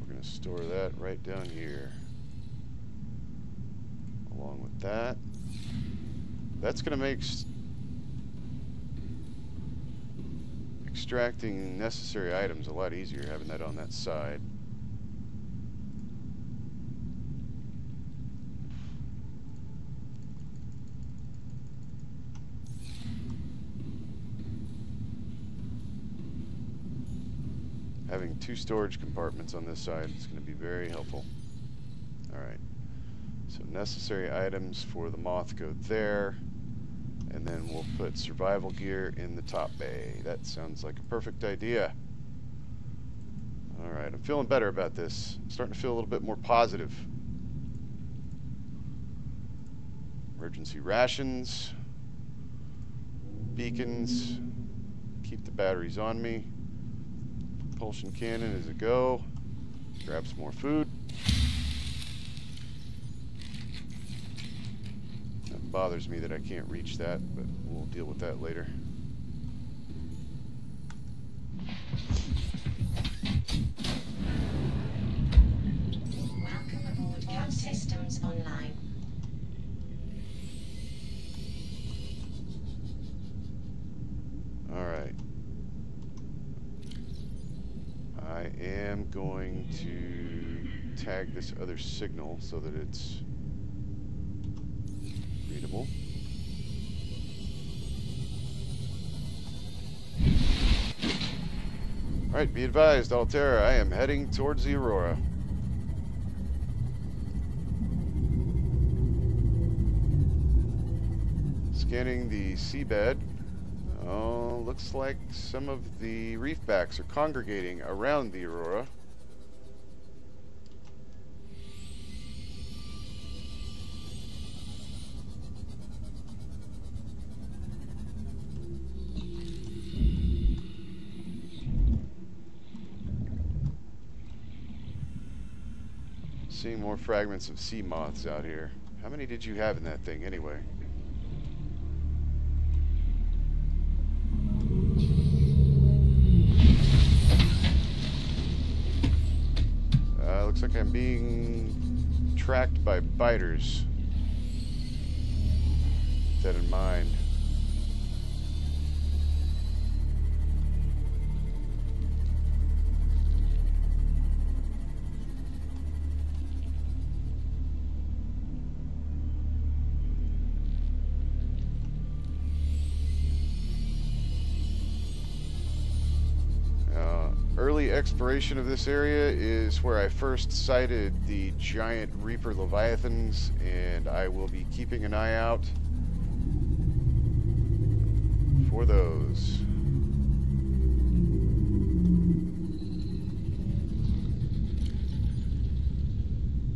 [SPEAKER 2] we're going to store that right down here. Along with that. That's going to make extracting necessary items a lot easier, having that on that side. Having 2 storage compartments on this side is going to be very helpful. Alright, so necessary items for the moth go there. And then we'll put survival gear in the top bay. That sounds like a perfect idea. Alright, I'm feeling better about this. I'm starting to feel a little bit more positive. Emergency rations. Beacons. Keep the batteries on me. Propulsion cannon is a go. Grab some more food. Bothers me that I can't reach that, but we'll deal with that later.
[SPEAKER 3] Welcome aboard. CAD systems online.
[SPEAKER 2] All right. I am going to tag this other signal so that it's readable. Alright, be advised, Altera, I am heading towards the Aurora. Scanning the seabed. Oh, looks like some of the reefbacks are congregating around the Aurora. Seeing more fragments of sea moths out here. How many did you have in that thing anyway? Looks like I'm being tracked by biters. Keep that in mind. exploration of this area is where I first sighted the giant Reaper Leviathans, and I will be keeping an eye out for those.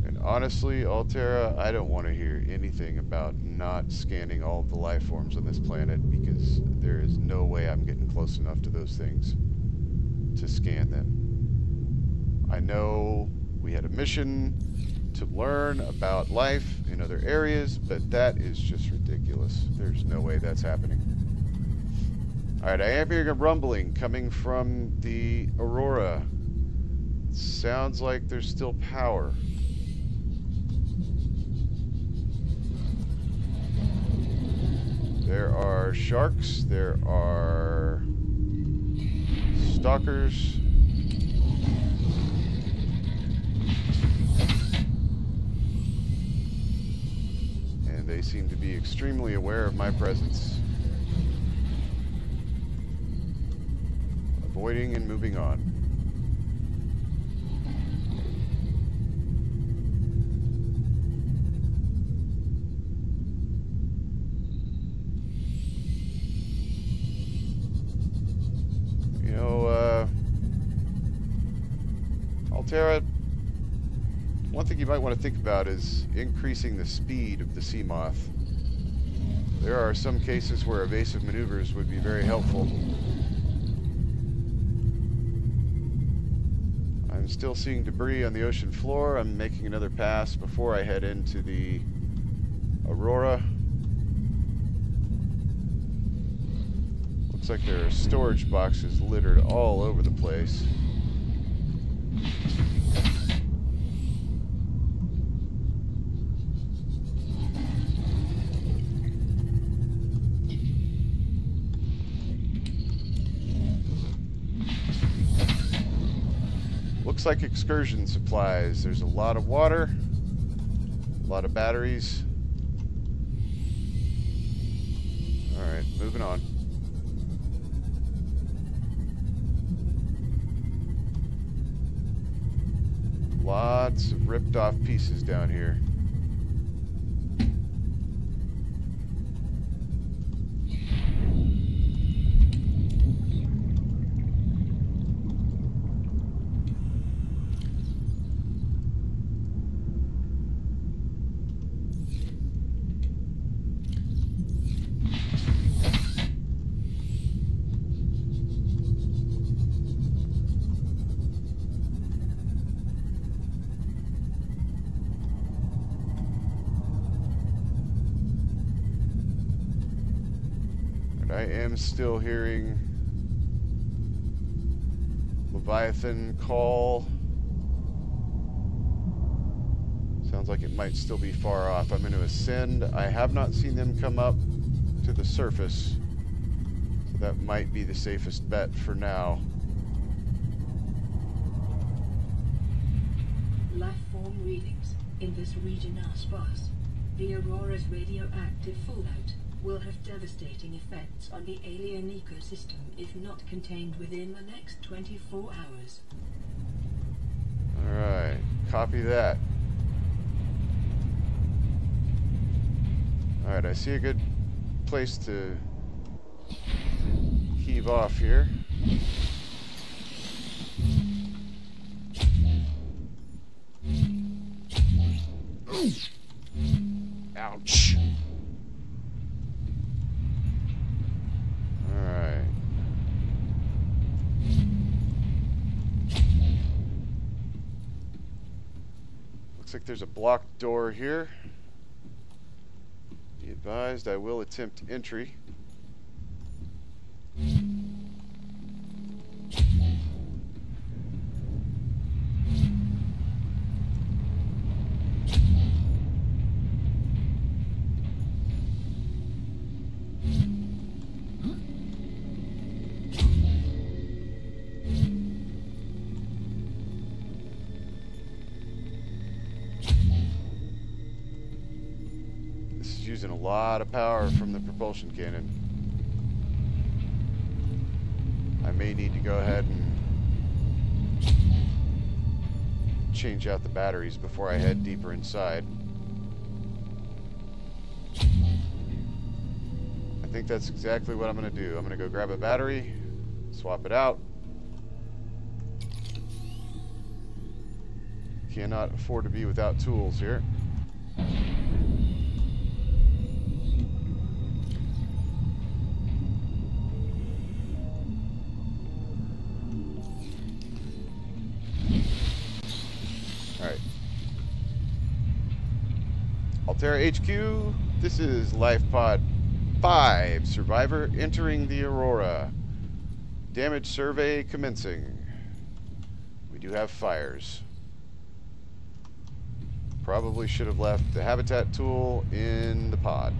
[SPEAKER 2] And honestly, Altera, I don't want to hear anything about not scanning all of the life forms on this planet, because there is no way I'm getting close enough to those things to scan them. I know we had a mission to learn about life in other areas, but that is just ridiculous. There's no way that's happening. Alright, I am hearing a rumbling coming from the Aurora. Sounds like there's still power. There are sharks, there are stalkers. And they seem to be extremely aware of my presence. Avoiding and moving on. Altera, one thing you might want to think about is increasing the speed of the sea moth. There are some cases where evasive maneuvers would be very helpful. I'm still seeing debris on the ocean floor. I'm making another pass before I head into the Aurora. Looks like there are storage boxes littered all over the place. Looks like excursion supplies. There's a lot of water, a lot of batteries. Alright, moving on. Lots of ripped off pieces down here. I am still hearing Leviathan call. Sounds like it might still be far off. I'm going to ascend. I have not seen them come up to the surface, so that might be the safest bet for now.
[SPEAKER 1] Life form readings in this region are sparse. The Aurora's radioactive fallout will have devastating effects on the alien ecosystem if not contained within the next 24 hours.
[SPEAKER 2] Alright, copy that. Alright, I see a good place to heave off here. Ouch. Alright. Looks like there's a blocked door here. Be advised, I will attempt entry. Using a lot of power from the propulsion cannon. I may need to go ahead and change out the batteries before I head deeper inside. I think that's exactly what I'm going to do. I'm going to go grab a battery, swap it out. Cannot afford to be without tools here. Alright. Altera HQ, this is Life Pod 5, Survivor entering the Aurora. Damage survey commencing. We do have fires. Probably should have left the habitat tool in the pod.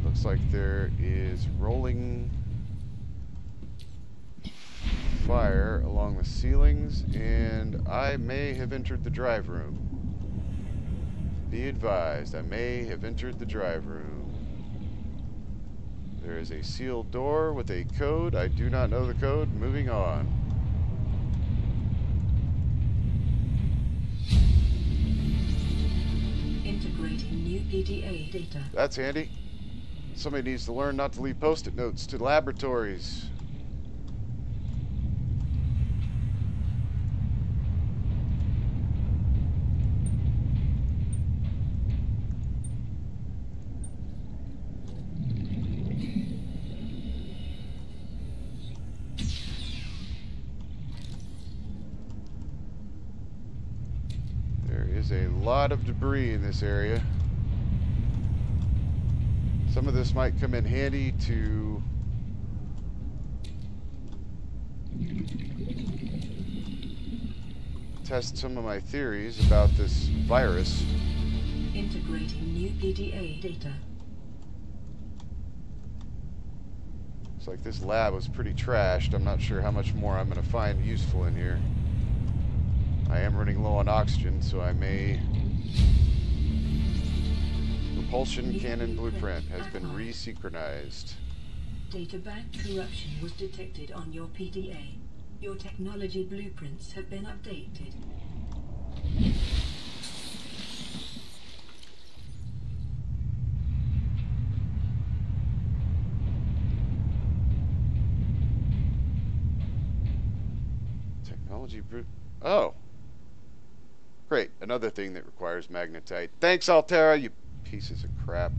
[SPEAKER 2] Looks like there is rolling fire along the ceilings, and I may have entered the drive room. Be advised, I may have entered the drive room. There is a sealed door with a code. I do not know the code. Moving on.
[SPEAKER 1] Integrating new PDA data.
[SPEAKER 2] That's handy. Somebody needs to learn not to leave post-it notes to laboratories. There is a lot of debris in this area. Some of this might come in handy to test some of my theories about this virus.
[SPEAKER 1] Integrating new PDA data.
[SPEAKER 2] Looks like this lab was pretty trashed. I'm not sure how much more I'm going to find useful in here. I am running low on oxygen, so I may... Propulsion cannon blueprint has been resynchronized.
[SPEAKER 1] Databank corruption was detected on your PDA. Your technology blueprints have been updated.
[SPEAKER 2] Technology Oh! Great, another thing that requires magnetite. Thanks, Altera, you pieces of crap.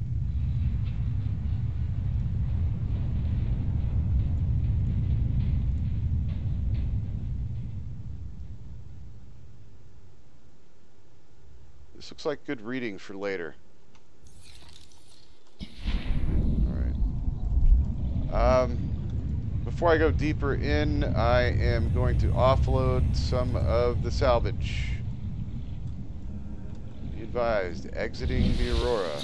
[SPEAKER 2] This looks like good reading for later. Alright. Before I go deeper in, I am going to offload some of the salvage. Be advised, exiting the Aurora.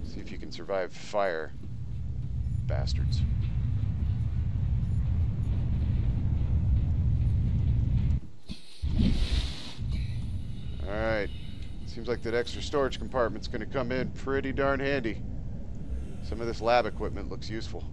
[SPEAKER 2] See if you can survive fire, bastards. Alright, seems like that extra storage compartment's going to come in pretty darn handy. Some of this lab equipment looks useful.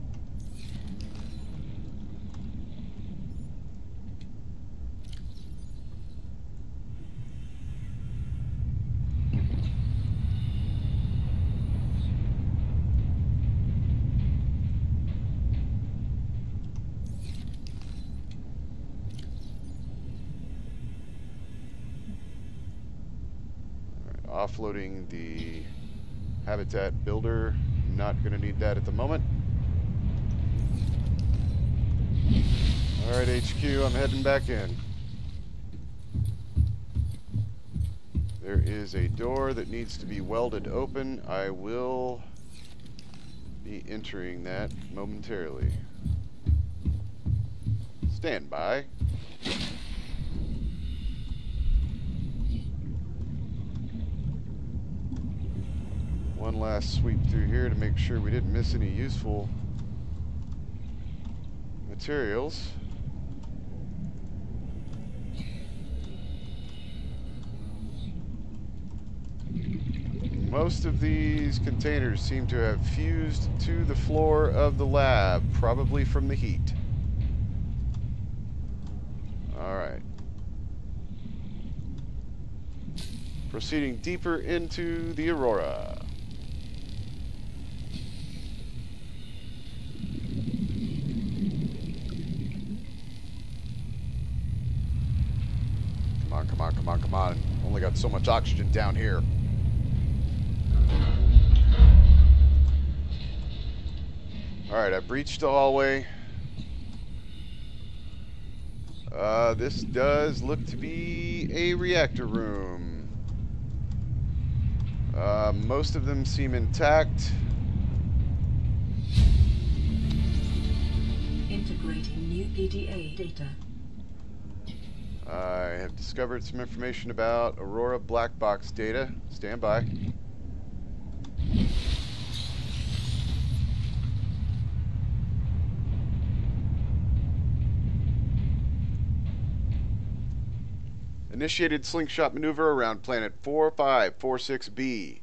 [SPEAKER 2] Offloading the habitat builder. Not going to need that at the moment. Alright, HQ, I'm heading back in. There is a door that needs to be welded open. I will be entering that momentarily. Stand by. One last sweep through here to make sure we didn't miss any useful materials. Most of these containers seem to have fused to the floor of the lab, probably from the heat. Alright. Proceeding deeper into the Aurora. Come on, come on, come on, come on. Only got so much oxygen down here. Alright, I breached the hallway. This does look to be a reactor room. Most of them seem intact.
[SPEAKER 1] Integrating new PDA data.
[SPEAKER 2] I have discovered some information about Aurora black box data. Stand by. Initiated slingshot maneuver around planet 4546b.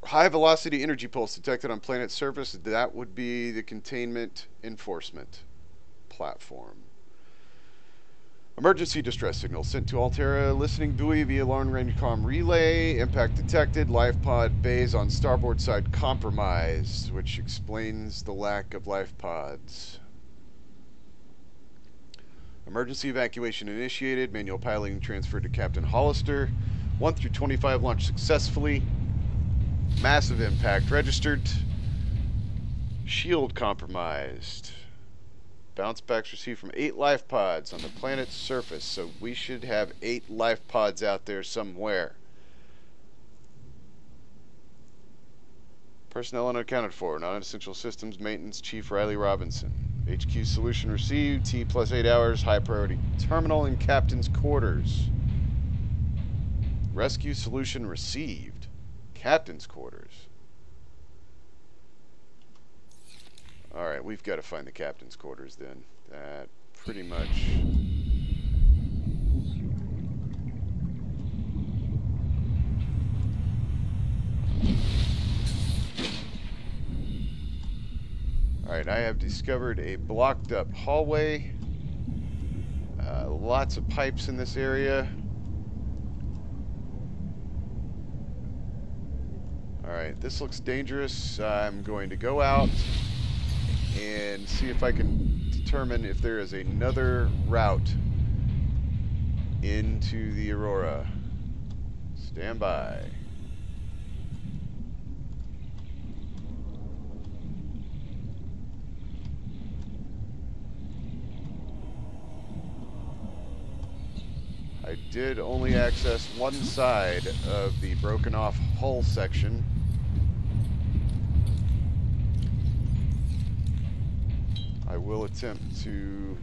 [SPEAKER 2] High velocity energy pulse detected on planet's surface. That would be the containment enforcement platform. Emergency distress signal sent to Altera listening buoy via long range comm relay. Impact detected. Life pod bays on starboard side compromised, which explains the lack of life pods. Emergency evacuation initiated. Manual piloting transferred to Captain Hollister. 1 through 25 launched successfully. Massive impact registered. Shield compromised. Bounce backs received from 8 life pods on the planet's surface, so we should have 8 life pods out there somewhere. Personnel unaccounted for. Non-essential systems maintenance. Chief Riley Robinson. HQ solution received. T plus 8 hours. High priority terminal in captain's quarters. Rescue solution received. Captain's quarters. Alright, we've got to find the captain's quarters then. That pretty much... Alright, I have discovered a blocked up hallway. Lots of pipes in this area. Alright, this looks dangerous. I'm going to go out and see if I can determine if there is another route into the Aurora. Stand by. I did only access one side of the broken off hull section. I will attempt to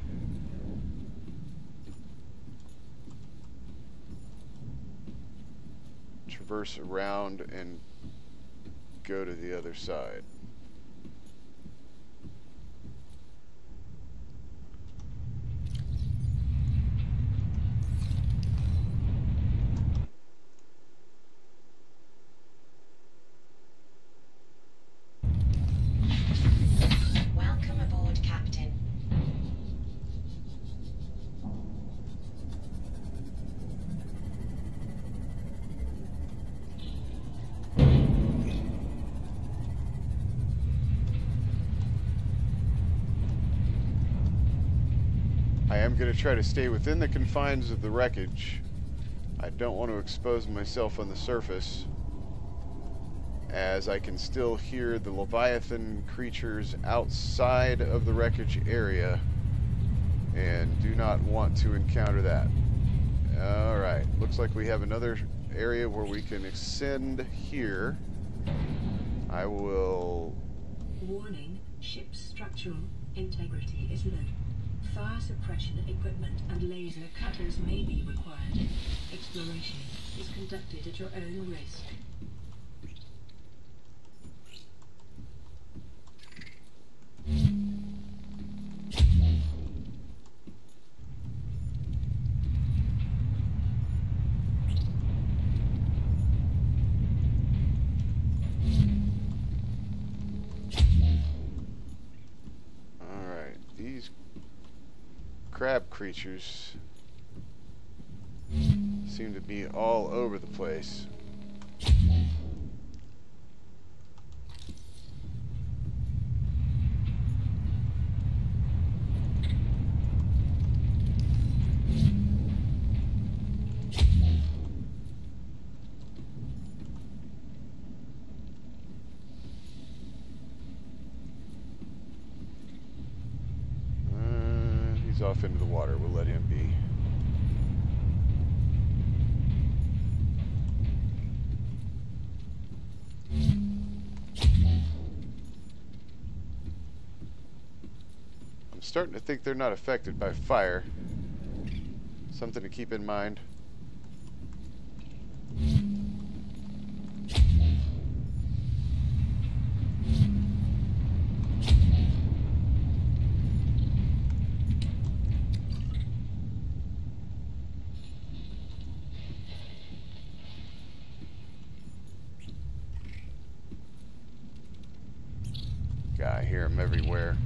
[SPEAKER 2] traverse around and go to the other side.
[SPEAKER 3] Welcome aboard, Captain.
[SPEAKER 2] I am going to try to stay within the confines of the wreckage. I don't want to expose myself on the surface, as I can still hear the Leviathan creatures outside of the wreckage area, and do not want to encounter that. Alright, looks like we have another area where we can ascend here. I will...
[SPEAKER 1] Warning, ship's structural integrity is low. Fire suppression equipment and laser cutters may be required. Exploration is conducted at your own risk.
[SPEAKER 2] Crab creatures seem to be all over the place. Off into the water. We'll let him be. I'm starting to think they're not affected by fire. Something to keep in mind. I hear him everywhere.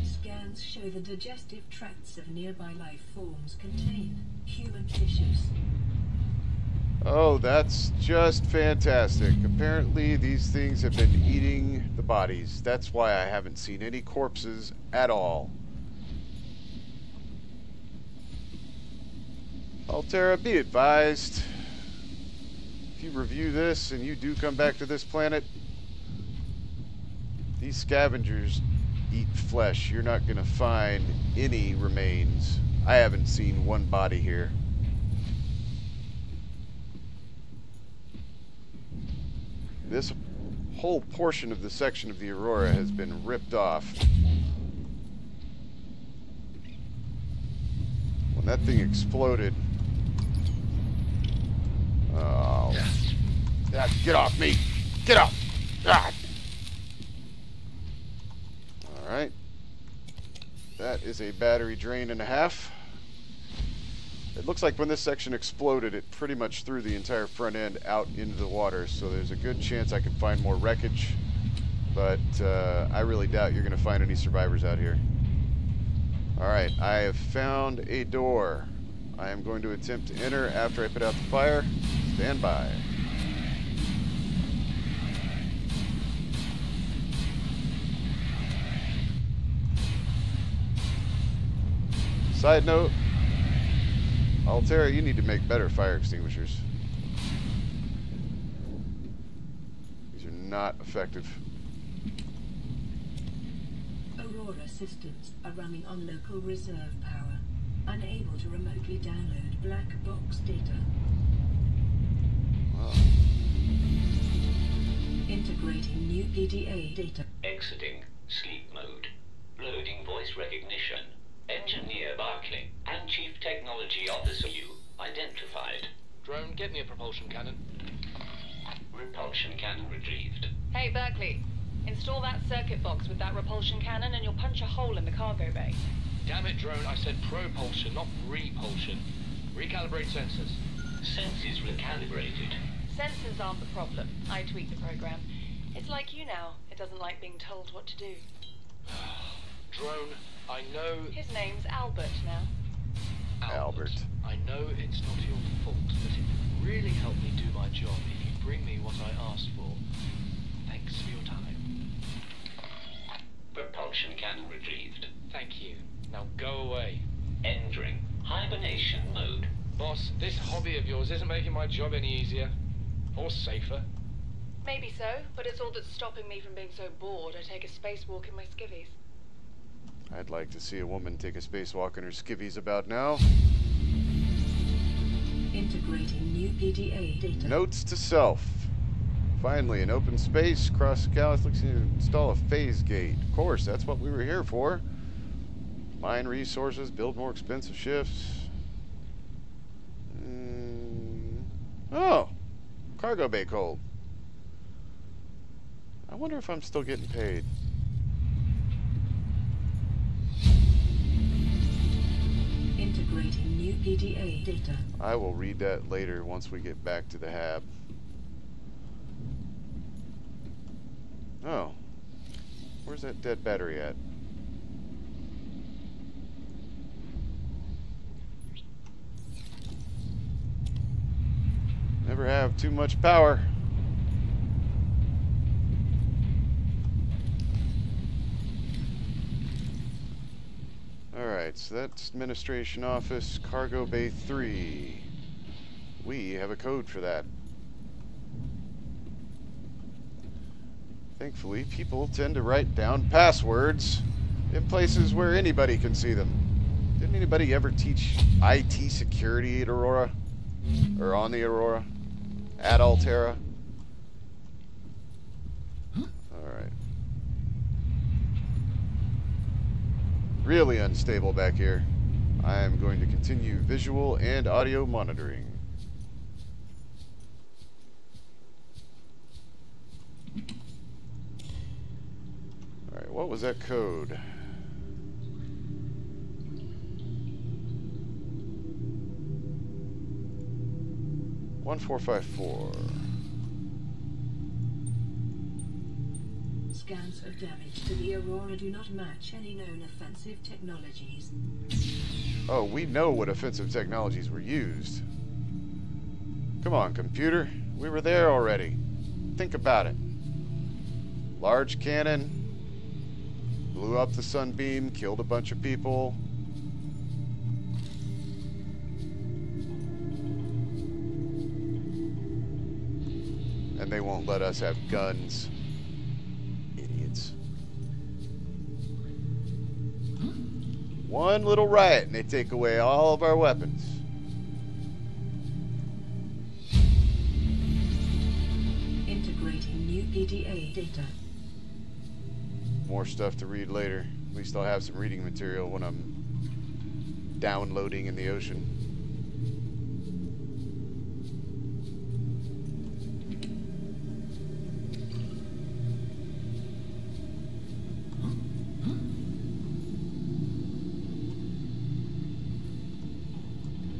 [SPEAKER 1] Scans show the digestive tracts of nearby life forms contain human tissues.
[SPEAKER 2] Oh, that's just fantastic. Apparently these things have been eating the bodies. That's why I haven't seen any corpses at all. Altera, be advised. If you review this and you do come back to this planet, these scavengers eat flesh. You're not going to find any remains. I haven't seen one body here. This whole portion of the section of the Aurora has been ripped off. When that thing exploded... Oh. Ah, get off me! Get off! Ah. Alright. That is a battery drain and a half. It looks like when this section exploded, it pretty much threw the entire front end out into the water, so there's a good chance I can find more wreckage, but I really doubt you're going to find any survivors out here. Alright, I have found a door. I am going to attempt to enter after I put out the fire. Stand by. Side note, Altera, you need to make better fire extinguishers. These are not effective.
[SPEAKER 1] Aurora systems are running on local reserve power, unable to remotely download black box data.
[SPEAKER 2] Wow.
[SPEAKER 1] Integrating new PDA data.
[SPEAKER 4] Exiting sleep mode. Loading voice recognition. Enter Engineer Barclay and Chief Technology Officer you identified.
[SPEAKER 5] Drone, get me a propulsion cannon.
[SPEAKER 4] Repulsion cannon retrieved.
[SPEAKER 6] Hey, Berkeley. Install that circuit box with that repulsion cannon and you'll punch a hole in the cargo bay.
[SPEAKER 5] Damn it, Drone, I said propulsion, not repulsion. Recalibrate sensors.
[SPEAKER 4] Senses recalibrated.
[SPEAKER 6] Sensors aren't the problem. I tweak the program. It's like you now. It doesn't like being told what to do.
[SPEAKER 5] Drone, I know...
[SPEAKER 6] His name's Albert now.
[SPEAKER 2] Albert.
[SPEAKER 5] I know it's not your fault, but it would really help me do my job if you bring me what I asked for. Thanks for your time.
[SPEAKER 4] Propulsion cannon retrieved.
[SPEAKER 5] Thank you. Now go away.
[SPEAKER 4] Entering hibernation mode.
[SPEAKER 5] Boss, this hobby of yours isn't making my job any easier. Or safer.
[SPEAKER 6] Maybe so, but it's all that's stopping me from being so bored I take a spacewalk in my skivvies.
[SPEAKER 2] I'd like to see a woman take a spacewalk in her skivvies about now.
[SPEAKER 1] Integrating new PDA data.
[SPEAKER 2] Notes to self. Finally, in open space, across the galaxy, to install a phase gate. Of course, that's what we were here for. Mine resources, build more expensive shifts. Oh, cargo bay cold. I wonder if I'm still getting paid.
[SPEAKER 1] Integrating new PDA data.
[SPEAKER 2] I will read that later once we get back to the hab. Oh. Where's that dead battery at? Never have too much power. Alright, so that's administration office, cargo bay 3. We have a code for that. Thankfully, people tend to write down passwords in places where anybody can see them. Didn't anybody ever teach IT security at Aurora? Or on the Aurora? At Altera? Alright. Really unstable back here. I am going to continue visual and audio monitoring. Alright, what was that code? One 454.
[SPEAKER 1] Scans of damage to the Aurora do not match any known offensive technologies.
[SPEAKER 2] Oh, we know what offensive technologies were used. Come on, computer. We were there already. Think about it. Large cannon. Blew up the sunbeam, killed a bunch of people. And they won't let us have guns. Idiots. One little riot and they take away all of our weapons.
[SPEAKER 1] Integrating new PDA data.
[SPEAKER 2] More stuff to read later. At least I'll have some reading material when I'm downloading in the ocean.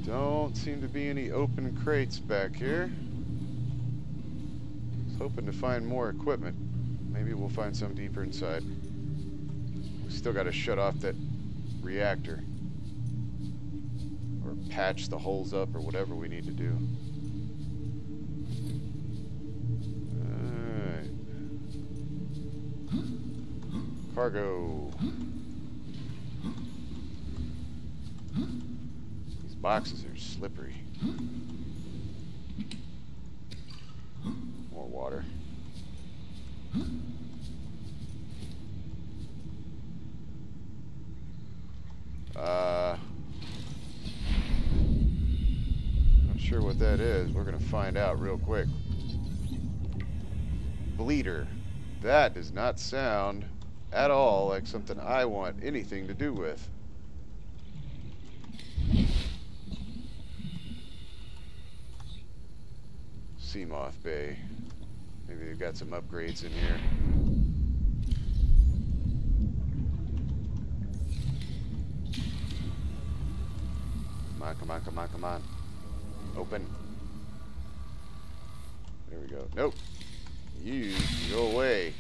[SPEAKER 2] Don't seem to be any open crates back here. I was hoping to find more equipment. Maybe we'll find some deeper inside. We still got to shut off that reactor. Or patch the holes up or whatever we need to do. Alright. Cargo. These boxes are slippery. More water. Not sure what that is. We're gonna find out real quick. Bleeder. That does not sound at all like something I want anything to do with. Seamoth Bay. Maybe they've got some upgrades in here. Come on, come on, come on, come on. Open. There we go. Nope. You go away.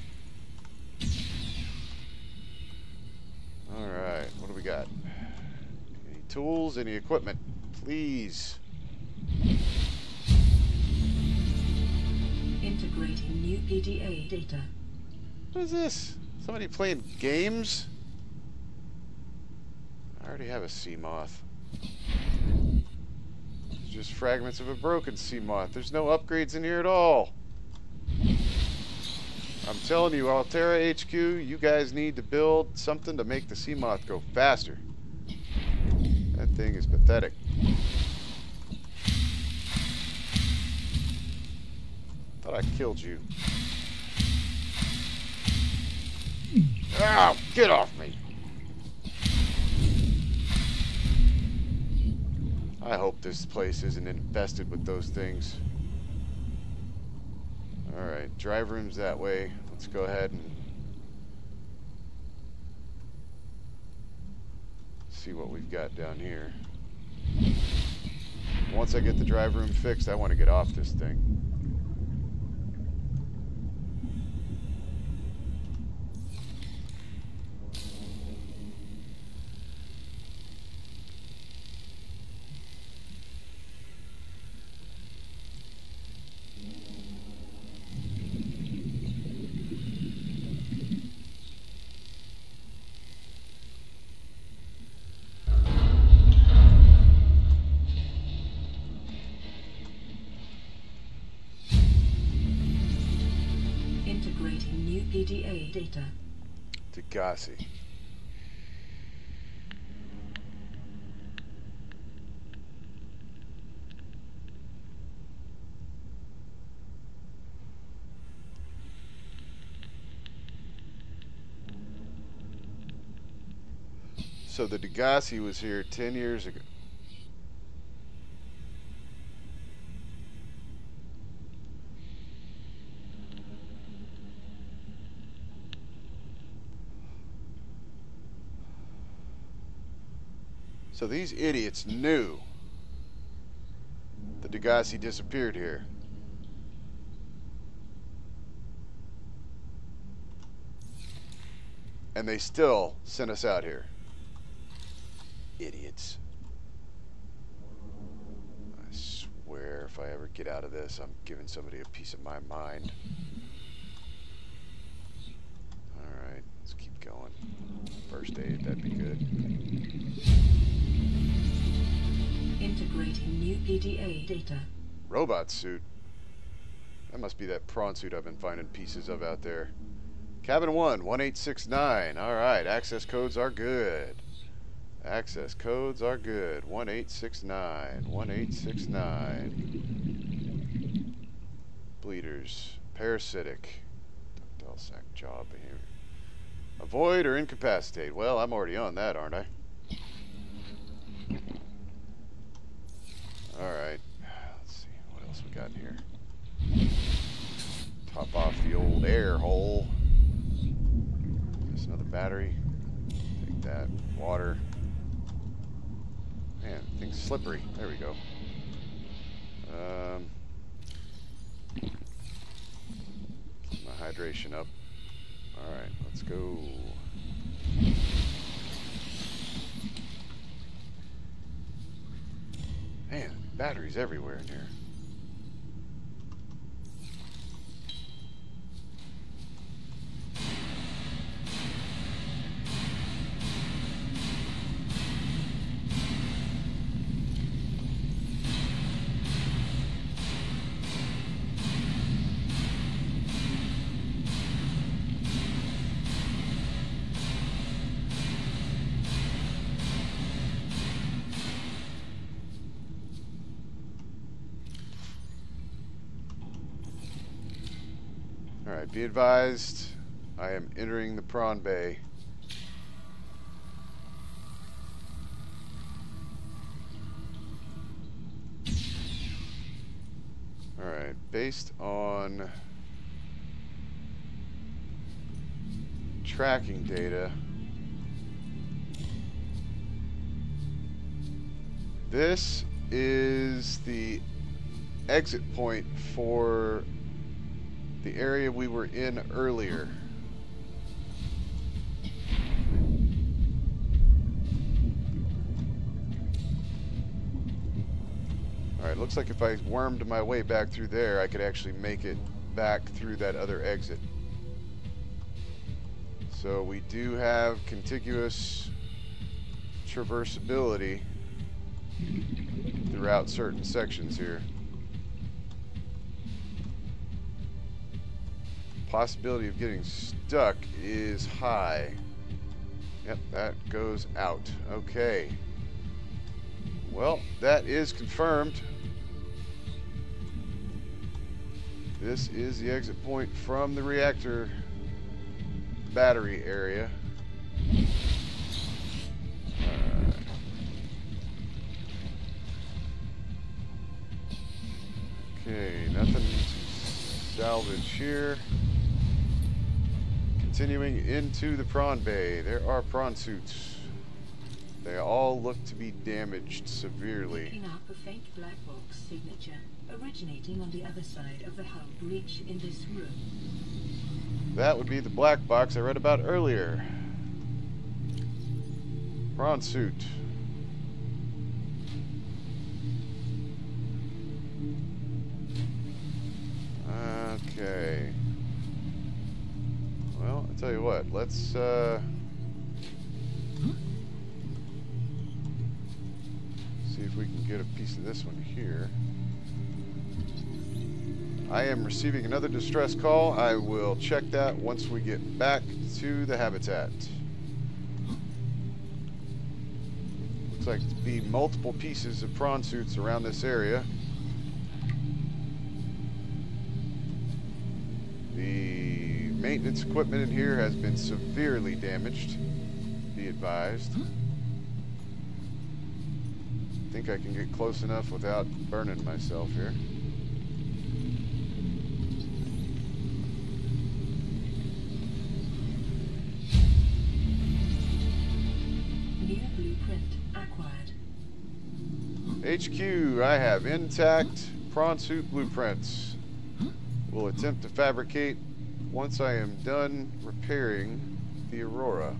[SPEAKER 2] Alright, what do we got? Any tools, any equipment? Please.
[SPEAKER 1] Integrating new PDA data.
[SPEAKER 2] What is this? Somebody playing games? I already have a Seamoth. It's just fragments of a broken Seamoth. There's no upgrades in here at all. I'm telling you, Altera HQ, you guys need to build something to make the Seamoth go faster. That thing is pathetic. Thought I killed you. Ow! Get off me! I hope this place isn't infested with those things. Alright, drive room's that way. Let's go ahead and see what we've got down here. Once I get the drive room fixed, I want to get off this thing.
[SPEAKER 1] Integrating new PDA data.
[SPEAKER 2] Degassi. So the Degassi was here 10 years ago. So these idiots knew the Degassi disappeared here. And they still sent us out here. Idiots. I swear if I ever get out of this, I'm giving somebody a piece of my mind. Alright, let's keep going. First aid, that'd be good.
[SPEAKER 1] Integrating new PDA data.
[SPEAKER 2] Robot suit. That must be that prawn suit I've been finding pieces of out there. Cabin 1, 1869. Alright, access codes are good. Access codes are good. 1869. 1869. Bleeders. Parasitic. Ductile sac jaw behavior. Avoid or incapacitate. Well, I'm already on that, aren't I? Alright. Let's see. What else we got in here? Top off the old air hole. There's another battery. Take that. Water. Man, thing's slippery. There we go. Keep my hydration up. Alright, let's go. Man, batteries everywhere in here. Alright, be advised, I am entering the prawn bay. Alright, based on tracking data, this is the exit point for the area we were in earlier. Alright, looks like if I wormed my way back through there, I could actually make it back through that other exit. So we do have contiguous traversability throughout certain sections here. Possibility of getting stuck is high. Yep, that goes out. Okay. Well, that is confirmed. This is the exit point from the reactor battery area. Okay, nothing to salvage here. Continuing into the prawn bay, there are prawn suits. They all look to be damaged severely.
[SPEAKER 1] Picking up a faint black box signature originating on the other side of the hull breach in this room.
[SPEAKER 2] That would be the black box I read about earlier. Prawn suit. Okay. Well, I'll tell you what, let's see if we can get a piece of this one here. I am receiving another distress call. I will check that once we get back to the habitat. Looks like to be multiple pieces of prawn suits around this area. The maintenance equipment in here has been severely damaged, be advised. I think I can get close enough without burning myself here.
[SPEAKER 1] New blueprint acquired.
[SPEAKER 2] HQ, I have intact prawn suit blueprints. Will attempt to fabricate once I am done repairing the Aurora.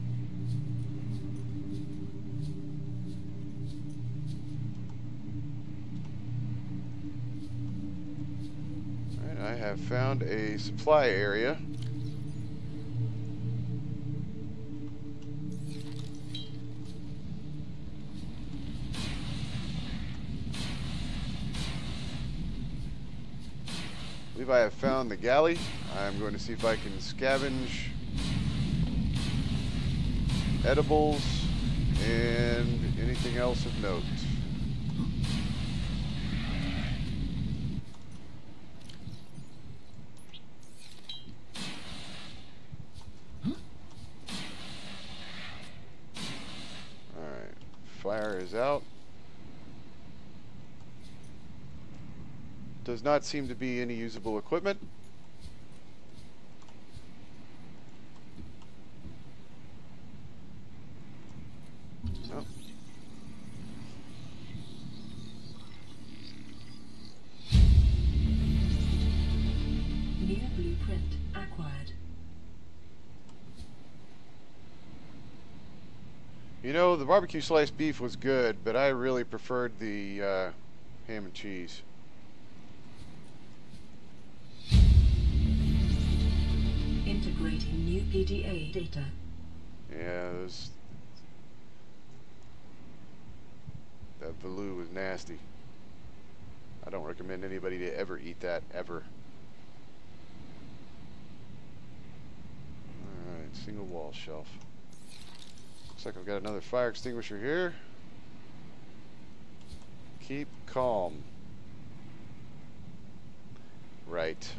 [SPEAKER 2] Alright, I have found a supply area. I believe I have found the galley. I'm going to see if I can scavenge edibles and anything else of note. Alright, fire is out. Does not seem to be any usable equipment. Oh.
[SPEAKER 1] New blueprint acquired.
[SPEAKER 2] You know, the barbecue sliced beef was good, but I really preferred the ham and cheese.
[SPEAKER 1] Integrating new PDA data.
[SPEAKER 2] Yeah, that velouté was nasty. I don't recommend anybody to ever eat that, ever. Alright, single wall shelf. Looks like I've got another fire extinguisher here. Keep calm. Right.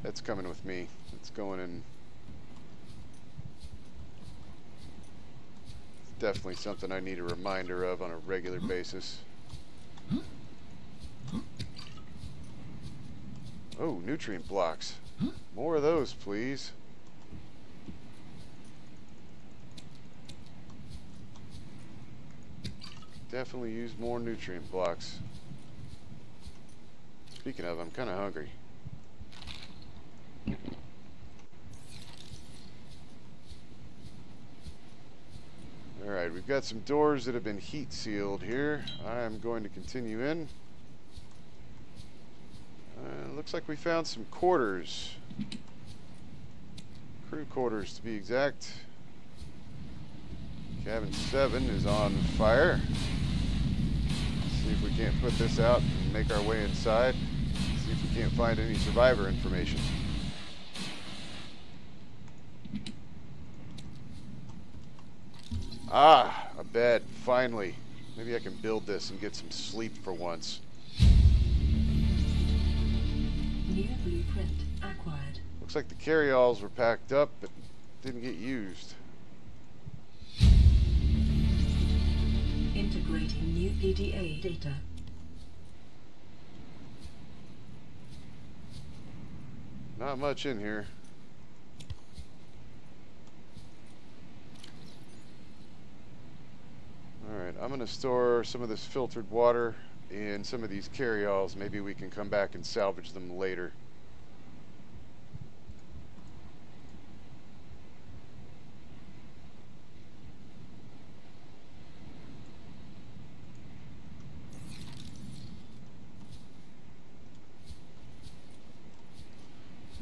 [SPEAKER 2] That's coming with me. It's going in. It's definitely something I need a reminder of on a regular basis. Oh, nutrient blocks. More of those, please. Definitely use more nutrient blocks. Speaking of, I'm kind of hungry. Alright, we've got some doors that have been heat sealed here. I am going to continue in. Looks like we found some quarters. Crew quarters to be exact. Cabin 7 is on fire. See if we can't put this out and make our way inside. See if we can't find any survivor information. Ah, a bed, finally. Maybe I can build this and get some sleep for once.
[SPEAKER 1] New blueprint acquired.
[SPEAKER 2] Looks like the carry-alls were packed up, but didn't get used.
[SPEAKER 1] Integrating new PDA data.
[SPEAKER 2] Not much in here. Alright, I'm going to store some of this filtered water in some of these carry-alls. Maybe we can come back and salvage them later.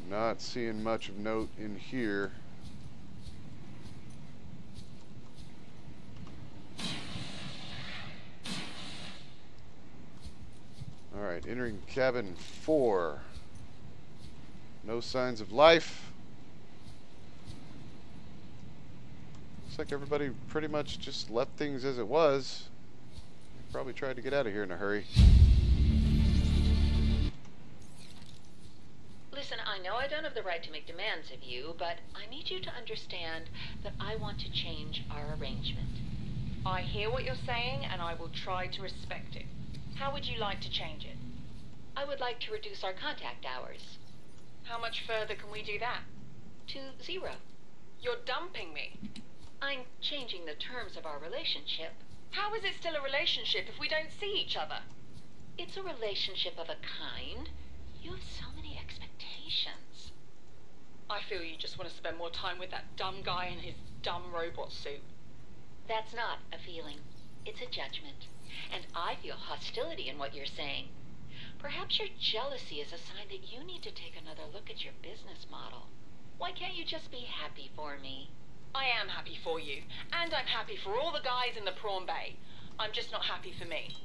[SPEAKER 2] Not seeing much of note in here. Alright, entering cabin 4. No signs of life. Looks like everybody pretty much just left things as it was. Probably tried to get out of here in a hurry.
[SPEAKER 6] Listen, I know I don't have the right to make demands of you, but I need you to understand that I want to change our arrangement. I hear what you're saying, and I will try to respect it. How would you like to change it? I would like to reduce our contact hours. How much further can we do that? To 0. You're dumping me. I'm changing the terms of our relationship. How is it still a relationship if we don't see each other? It's a relationship of a kind. You have so many expectations. I feel you just want to spend more time with that dumb guy in his dumb robot suit. That's not a feeling. It's a judgment. And I feel hostility in what you're saying. Perhaps your jealousy is a sign that you need to take another look at your business model. Why can't you just be happy for me? I am happy for you, and I'm happy for all the guys in the prawn bay. I'm just not happy for me.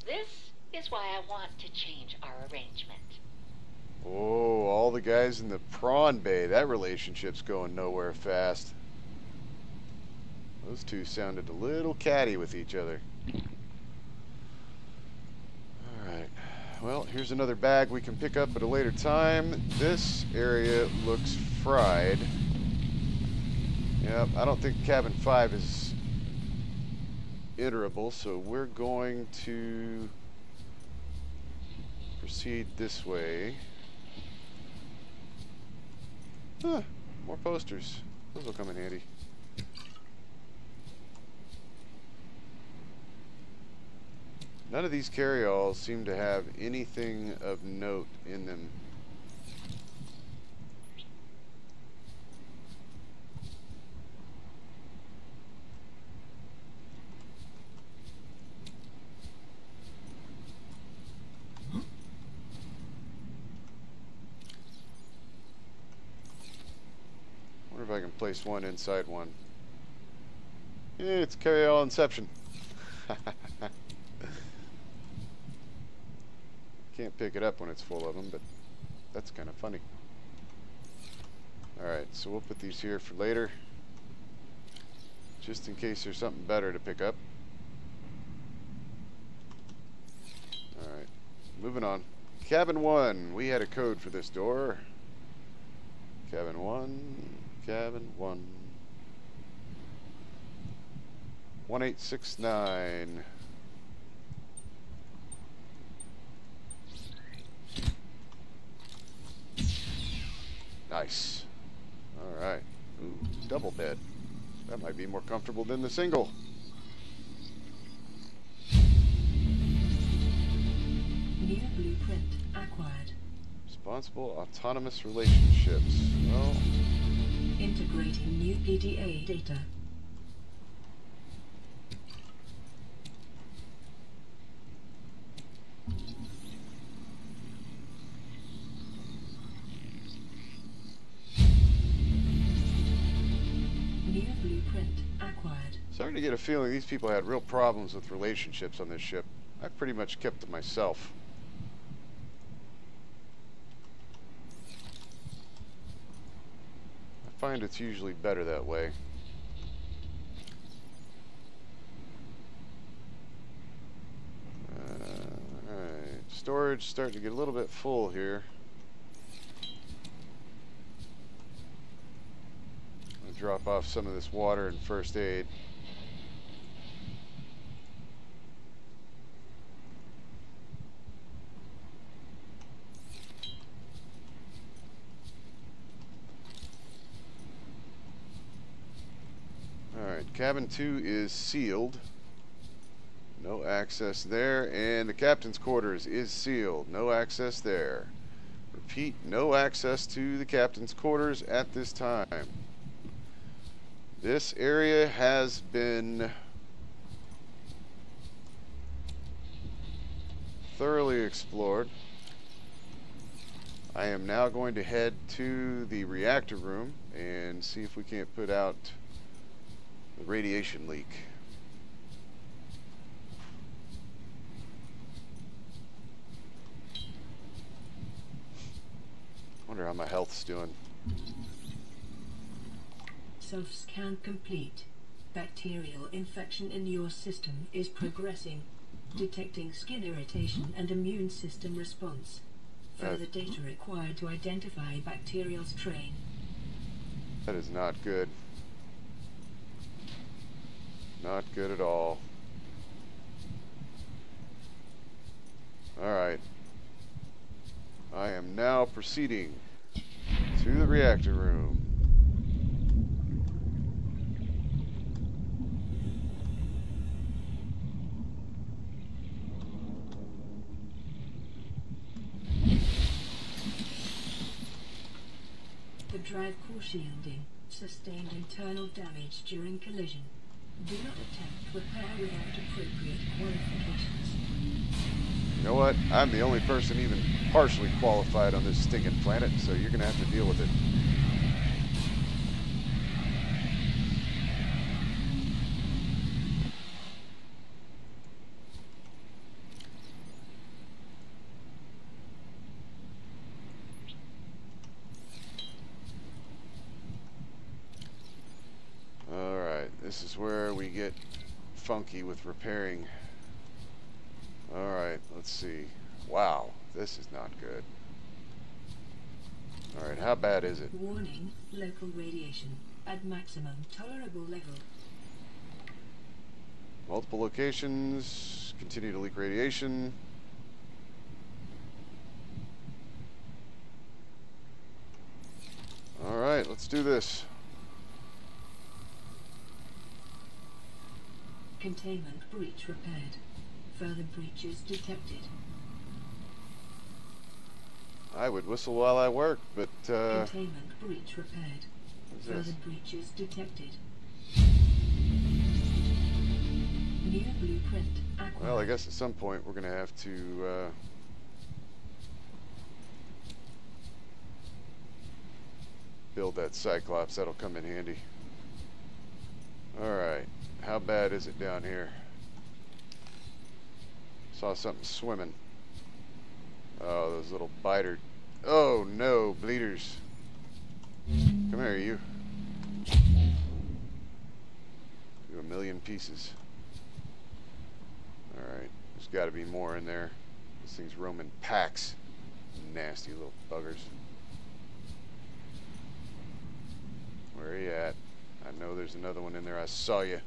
[SPEAKER 6] This is why I want to change our arrangement.
[SPEAKER 2] Oh, all the guys in the prawn bay. That relationship's going nowhere fast. Those two sounded a little catty with each other. Alright. Well, here's another bag we can pick up at a later time. This area looks fried. Yep, I don't think cabin 5 is iterable, so we're going to proceed this way. Huh, more posters. Those will come in handy. None of these carry-alls seem to have anything of note in them. Wonder if I can place one inside one. Yeah, it's carry-all inception. Can't pick it up when it's full of them, but that's kind of funny. Alright, so we'll put these here for later, just in case there's something better to pick up. Alright, moving on. Cabin 1, we had a code for this door. Cabin 1, cabin 1. 1869. Nice. Alright. Ooh, double bed. That might be more comfortable than the single.
[SPEAKER 1] New blueprint acquired.
[SPEAKER 2] Responsible autonomous relationships. Well,
[SPEAKER 1] Integrating new PDA data. New blueprint acquired.
[SPEAKER 2] starting to get a feeling these people had real problems with relationships on this ship. I pretty much kept to myself. I find it's usually better that way. Alright, storage starting to get a little bit full here. I'll drop off some of this water and first aid. Alright, cabin 2 is sealed. No access there. And the captain's quarters is sealed. No access there. Repeat, no access to the captain's quarters at this time. This area has been thoroughly explored. I am now going to head to the reactor room and see if we can't put out the radiation leak. Wonder how my health's doing.
[SPEAKER 1] Self-scan complete. Bacterial infection in your system is progressing. Detecting skin irritation and immune system response. Further data required to identify bacterial strain.
[SPEAKER 2] That is not good. Not good at all. Alright. I am now proceeding to the reactor room.
[SPEAKER 1] The drive core shielding sustained internal damage during collision. Do not attempt repair without appropriate qualifications.
[SPEAKER 2] You know what? I'm the only person even partially qualified on this stinking planet, so you're gonna have to deal with it. Alright, this is where we get funky with repairing. Alright, let's see. Wow, this is not good. Alright, how bad is it?
[SPEAKER 1] Warning, local radiation at maximum tolerable level.
[SPEAKER 2] Multiple locations, continue to leak radiation. Alright, let's do this.
[SPEAKER 1] Containment breach repaired. Further breaches detected.
[SPEAKER 2] I would whistle while I work, but
[SPEAKER 1] Containment breach repaired.
[SPEAKER 2] what's
[SPEAKER 1] Further
[SPEAKER 2] this?
[SPEAKER 1] breaches detected. New blueprint acquired.
[SPEAKER 2] Well, I guess at some point we're gonna have to build that Cyclops. That'll come in handy. Alright, how bad is it down here? Saw something swimming. Oh, those little biter. Oh no, bleeders. Come here, you. Do a million pieces. Alright, there's gotta be more in there. This thing's roaming packs. Nasty little buggers. Where are you at? I know there's another one in there. I saw you.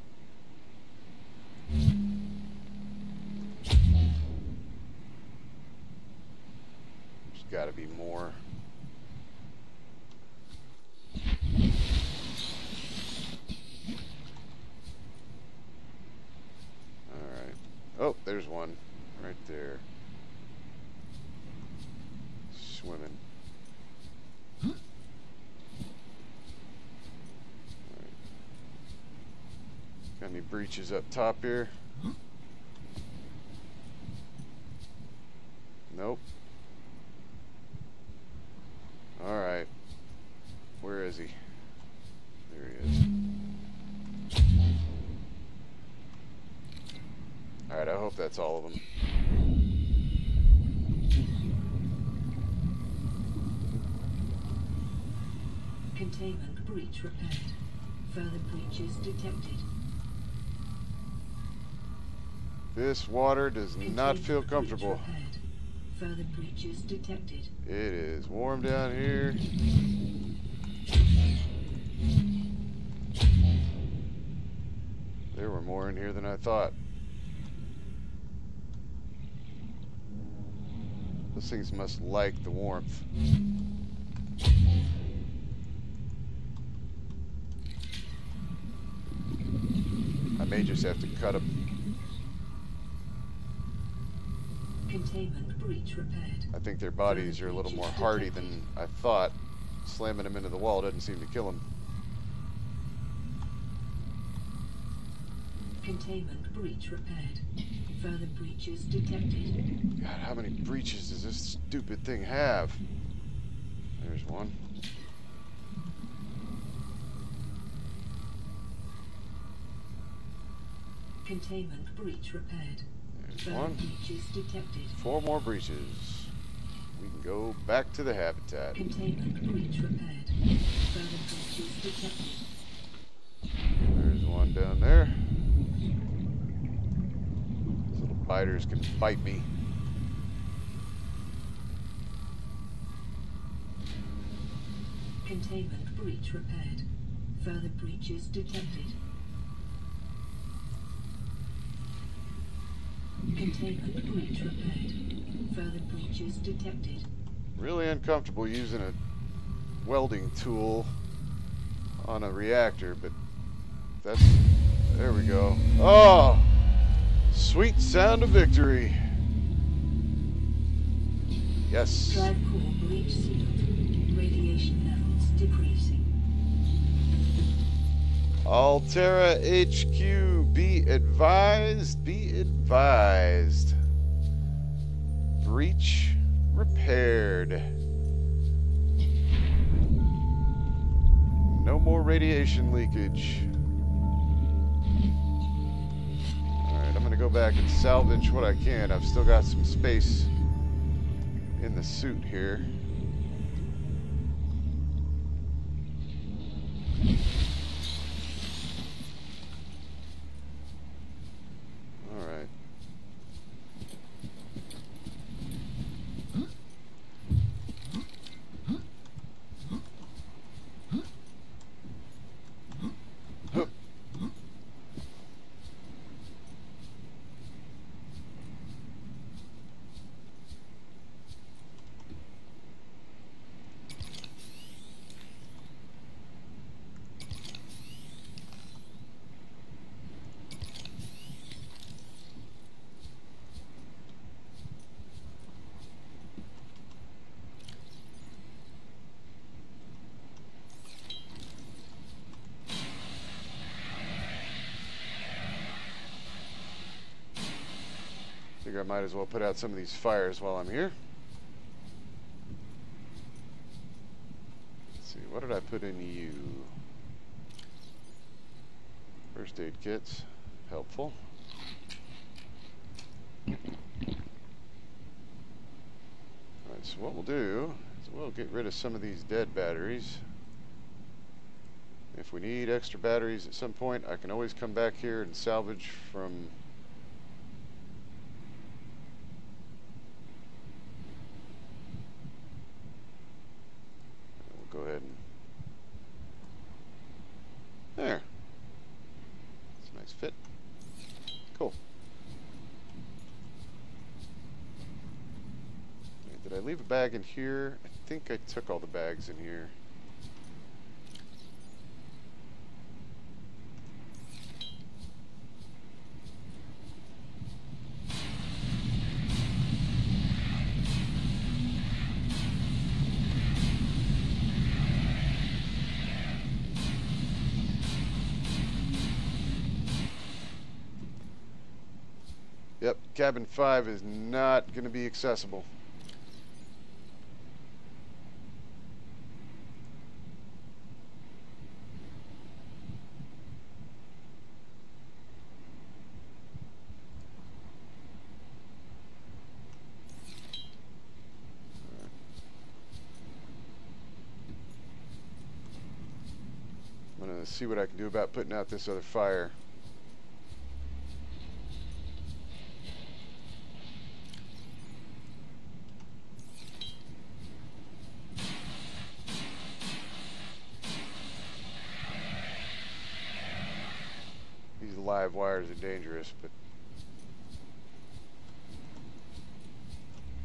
[SPEAKER 2] There's got to be more. Oh, there's one right there. Swimming. Right. Got any breaches up top here? Nope. Alright. Where is he? There he is. Alright, I hope that's all of them.
[SPEAKER 1] Containment breach repaired. Further breaches detected.
[SPEAKER 2] This water does not feel
[SPEAKER 1] Containment breach
[SPEAKER 2] comfortable.
[SPEAKER 1] repaired. Further breaches detected.
[SPEAKER 2] It is warm down here. There were more in here than I thought. Those things must like the warmth. I may just have to cut them.
[SPEAKER 1] Containment breach repaired.
[SPEAKER 2] I think their bodies are a little more hardy than I thought. Slamming them into the wall doesn't seem to kill them.
[SPEAKER 1] Containment breach repaired. Further breaches detected.
[SPEAKER 2] God, how many breaches does this stupid thing have? There's one.
[SPEAKER 1] Containment breach repaired.
[SPEAKER 2] There's
[SPEAKER 1] Further
[SPEAKER 2] one.
[SPEAKER 1] breaches detected.
[SPEAKER 2] 4 more breaches. We can go back to the habitat.
[SPEAKER 1] Containment breach repaired. Further breaches detected.
[SPEAKER 2] There's one down there. These little biters can bite me.
[SPEAKER 1] Containment breach repaired. Further breaches detected. Containment breach repaired. Further breaches detected.
[SPEAKER 2] Really uncomfortable using a welding tool on a reactor, but that's... There we go. Oh! Sweet sound of victory. Yes.
[SPEAKER 1] Drive core breach sealed. Radiation levels decreasing.
[SPEAKER 2] Altera HQ, be advised, be advised. Breach repaired. No more radiation leakage. Alright, I'm gonna go back and salvage what I can. I've still got some space in the suit here. Alright. Hup. Figure I might as well put out some of these fires while I'm here. Let's see, what did I put in you? First aid kits, helpful. Alright, so what we'll do is we'll get rid of some of these dead batteries. If we need extra batteries at some point, I can always come back here and salvage from go ahead and there. That's a nice fit. Cool. Okay, did I leave a bag in here? I think I took all the bags in here. Yep, cabin 5 is not going to be accessible. I'm going to see what I can do about putting out this other fire. These live wires are dangerous, but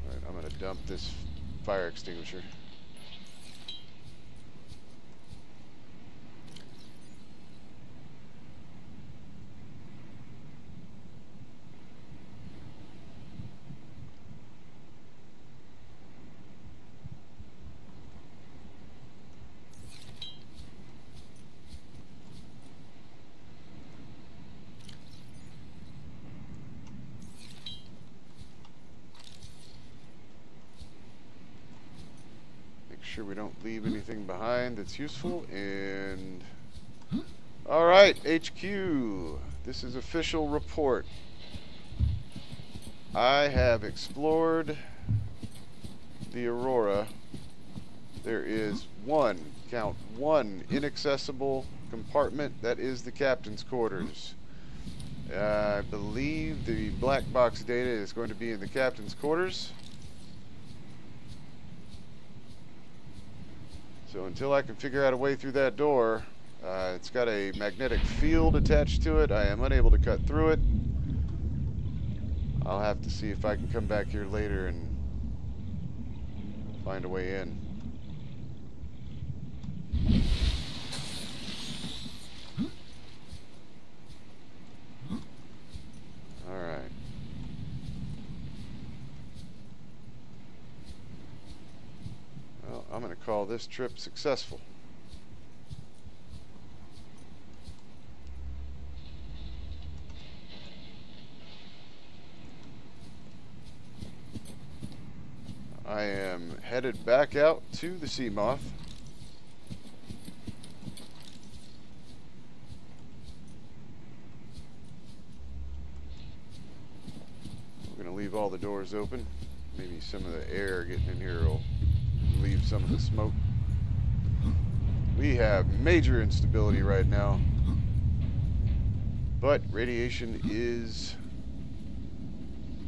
[SPEAKER 2] alright, I'm going to dump this fire extinguisher. Sure we don't leave anything behind that's useful. And all right, HQ, this is official report. I have explored the Aurora. There is count one inaccessible compartment. That is the captain's quarters. I believe the black box data is going to be in the captain's quarters. So until I can figure out a way through that door, it's got a magnetic field attached to it. I am unable to cut through it. I'll have to see if I can come back here later and find a way in. All right. Well, I'm going to call this trip successful. I am headed back out to the Sea Moth. We're going to leave all the doors open. Maybe some of the air getting in here will leave some of the smoke. We have major instability right now, but radiation is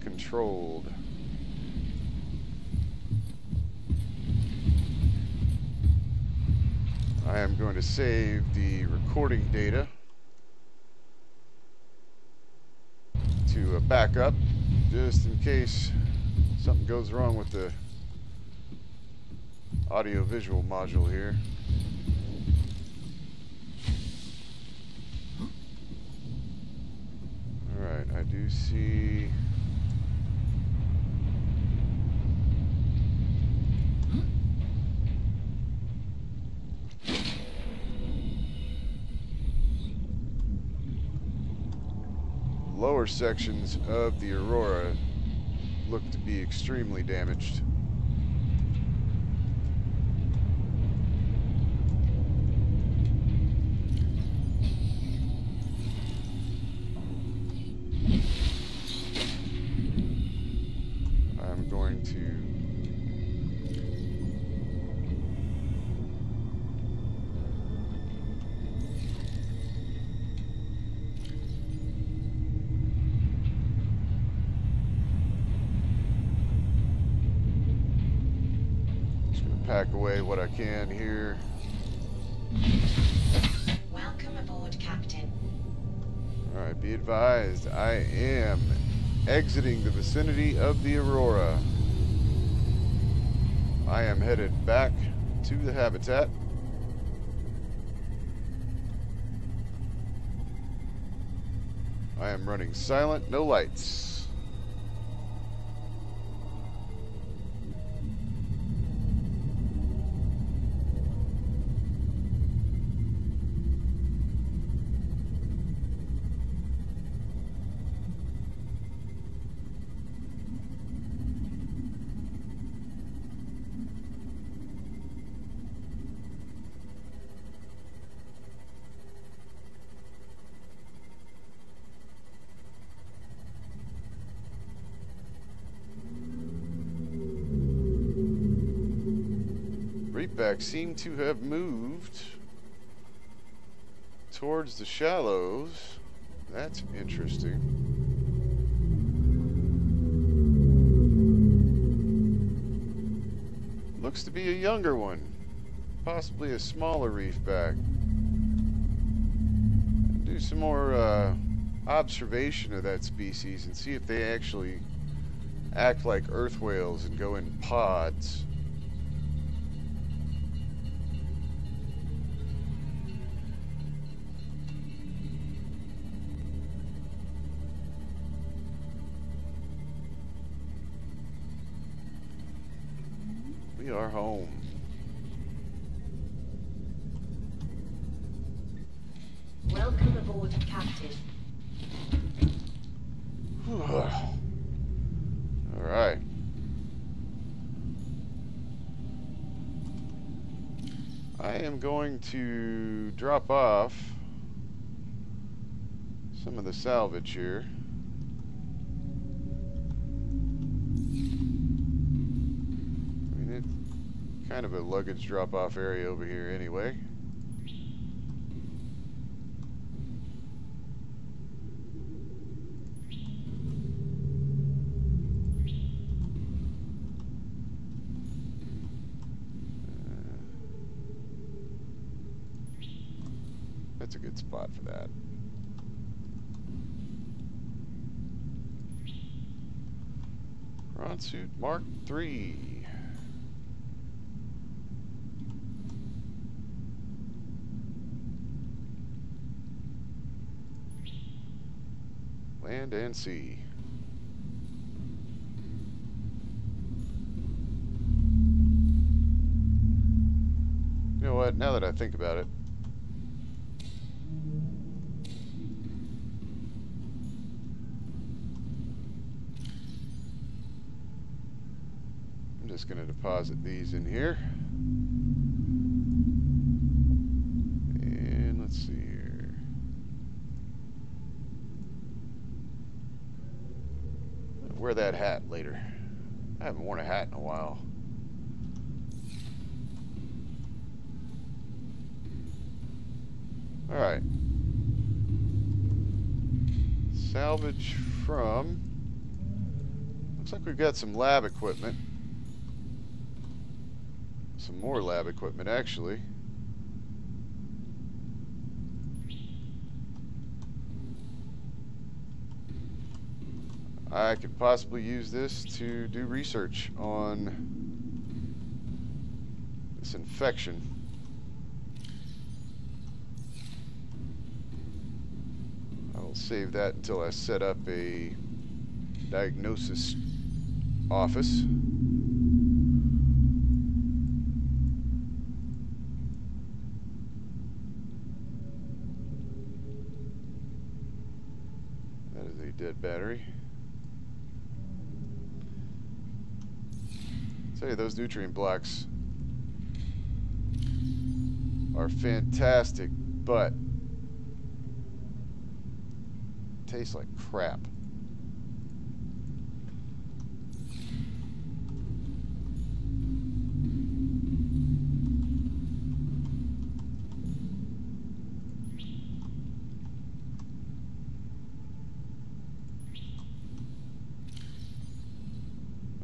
[SPEAKER 2] controlled. I am going to save the recording data to a backup just in case something goes wrong with the audio-visual module here. Alright, I do see lower sections of the Aurora look to be extremely damaged. I'm going to pack away what I can here.
[SPEAKER 3] Welcome aboard, Captain.
[SPEAKER 2] Alright, be advised, I am exiting the vicinity of the Aurora. I am headed back to the habitat. I am running silent, no lights. reefback seem to have moved towards the shallows. That's interesting. Looks to be a younger one, possibly a smaller reefback. Do some more observation of that species and see if they actually act like earth whales and go in pods. We are home.
[SPEAKER 7] Welcome aboard, Captain.
[SPEAKER 2] All right. I am going to drop off some of the salvage here. I mean, it's kind of a luggage drop-off area over here anyway. That's a good spot for that. Prawn suit Mark III. Land and sea. You know what? Now that I think about it, I'm just going to deposit these in here. And let's see here. I'll wear that hat later. I haven't worn a hat in a while. Alright. Salvage from... Looks like we've got some lab equipment. Some more lab equipment, actually. I could possibly use this to do research on this infection. I will save that until I set up a diagnosis office. That is a dead battery. Tell you, those nutrient blocks are fantastic, but taste like crap.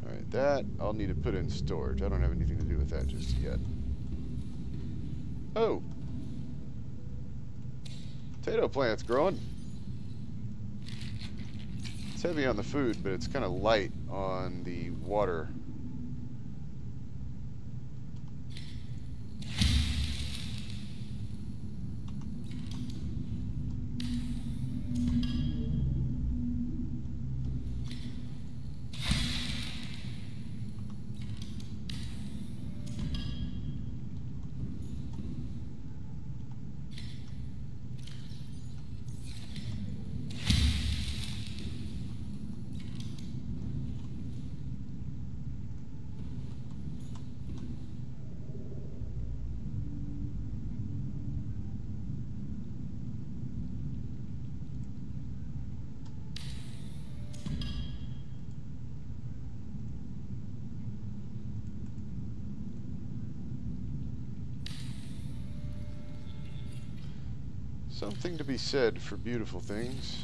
[SPEAKER 2] Alright, that I'll need to put in storage. I don't have anything to do with that just yet. Oh! Potato plant's growing. It's heavy on the food, but it's kind of light on the water. Something to be said for beautiful things.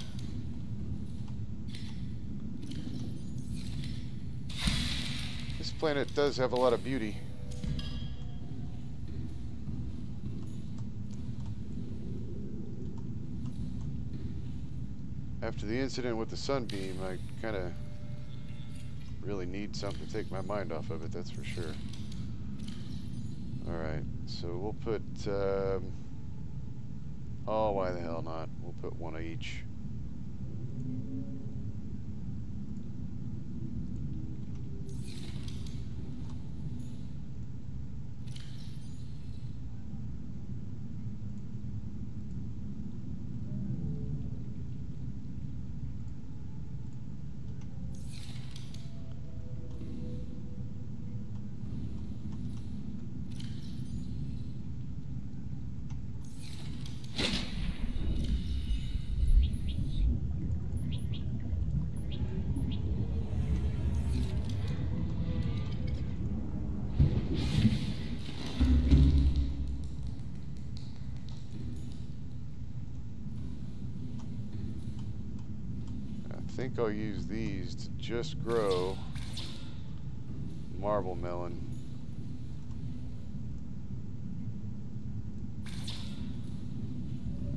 [SPEAKER 2] This planet does have a lot of beauty. After the incident with the sunbeam, I kind of really need something to take my mind off of it, that's for sure. Alright, so we'll put, oh, why the hell not? We'll put one of each. I think I'll use these to just grow marble melon.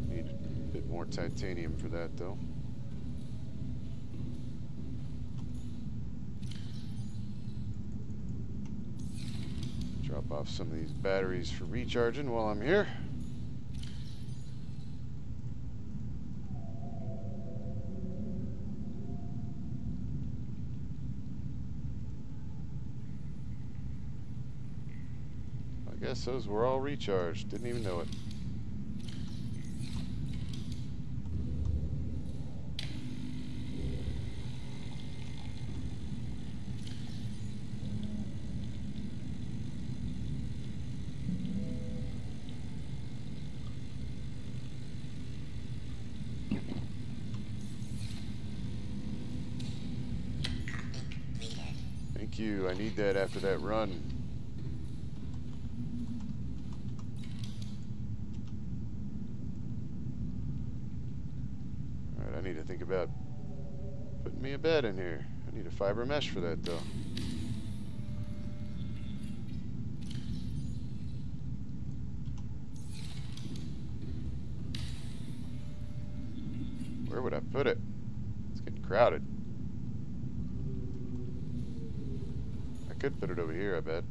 [SPEAKER 2] Need a bit more titanium for that though. Drop off some of these batteries for recharging while I'm here. I guess those were all recharged. Didn't even know it. Thank you. I need that after that run. I need to think about putting me a bed in here. I need a fiber mesh for that though. Where would I put it? It's getting crowded. I could put it over here, I bet.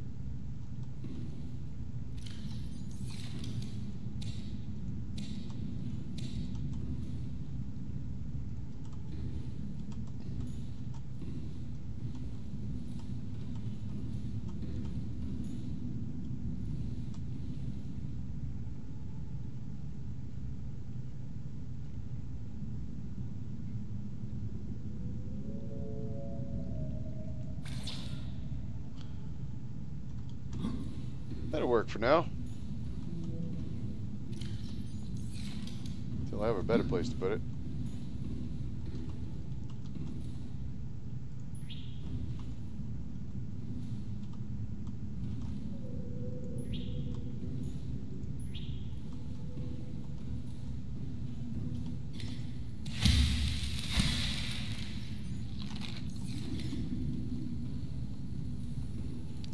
[SPEAKER 2] That'll work for now. Until I have a better place to put it.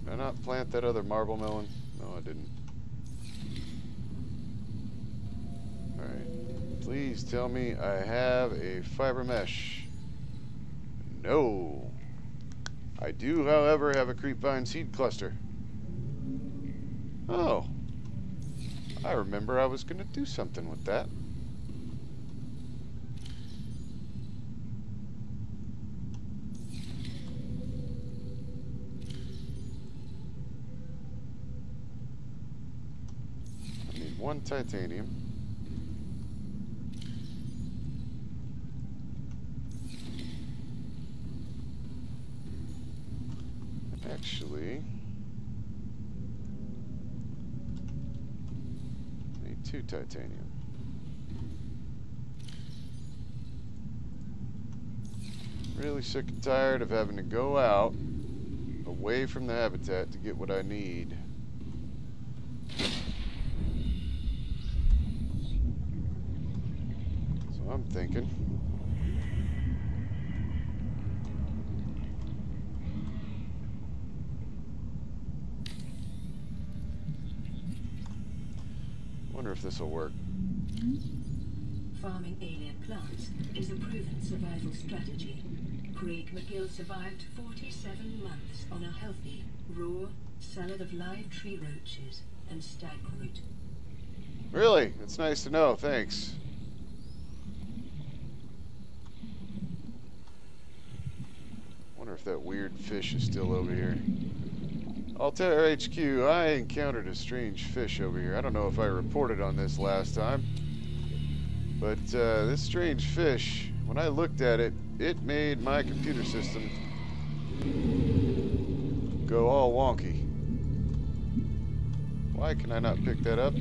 [SPEAKER 2] Did I not plant that other marble melon? No, I didn't. Alright. Please tell me I have a fiber mesh. No. I do, however, have a creepvine seed cluster. Oh. I remember I was going to do something with that. One titanium. Actually, need 2 titanium. Really sick and tired of having to go out away from the habitat to get what I need. I'm thinking. Wonder if this will work.
[SPEAKER 1] Farming alien plants is a proven survival strategy. Craig McGill survived 47 months on a healthy, raw salad of live tree roaches and stag root.
[SPEAKER 2] Really? It's nice to know. Thanks. Wonder if that weird fish is still over here. Altair HQ, I encountered a strange fish over here. I don't know if I reported on this last time, but this strange fish, when I looked at it, it made my computer system go all wonky. Why can I not pick that up?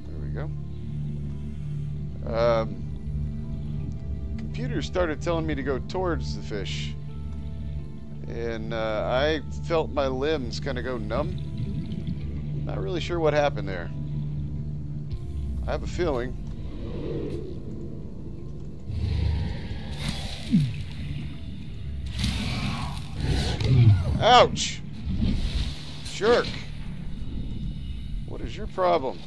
[SPEAKER 2] There we go. Computer started telling me to go towards the fish, and I felt my limbs kind of go numb. Not really sure what happened there. I have a feeling. Ouch! Jerk! What is your problem?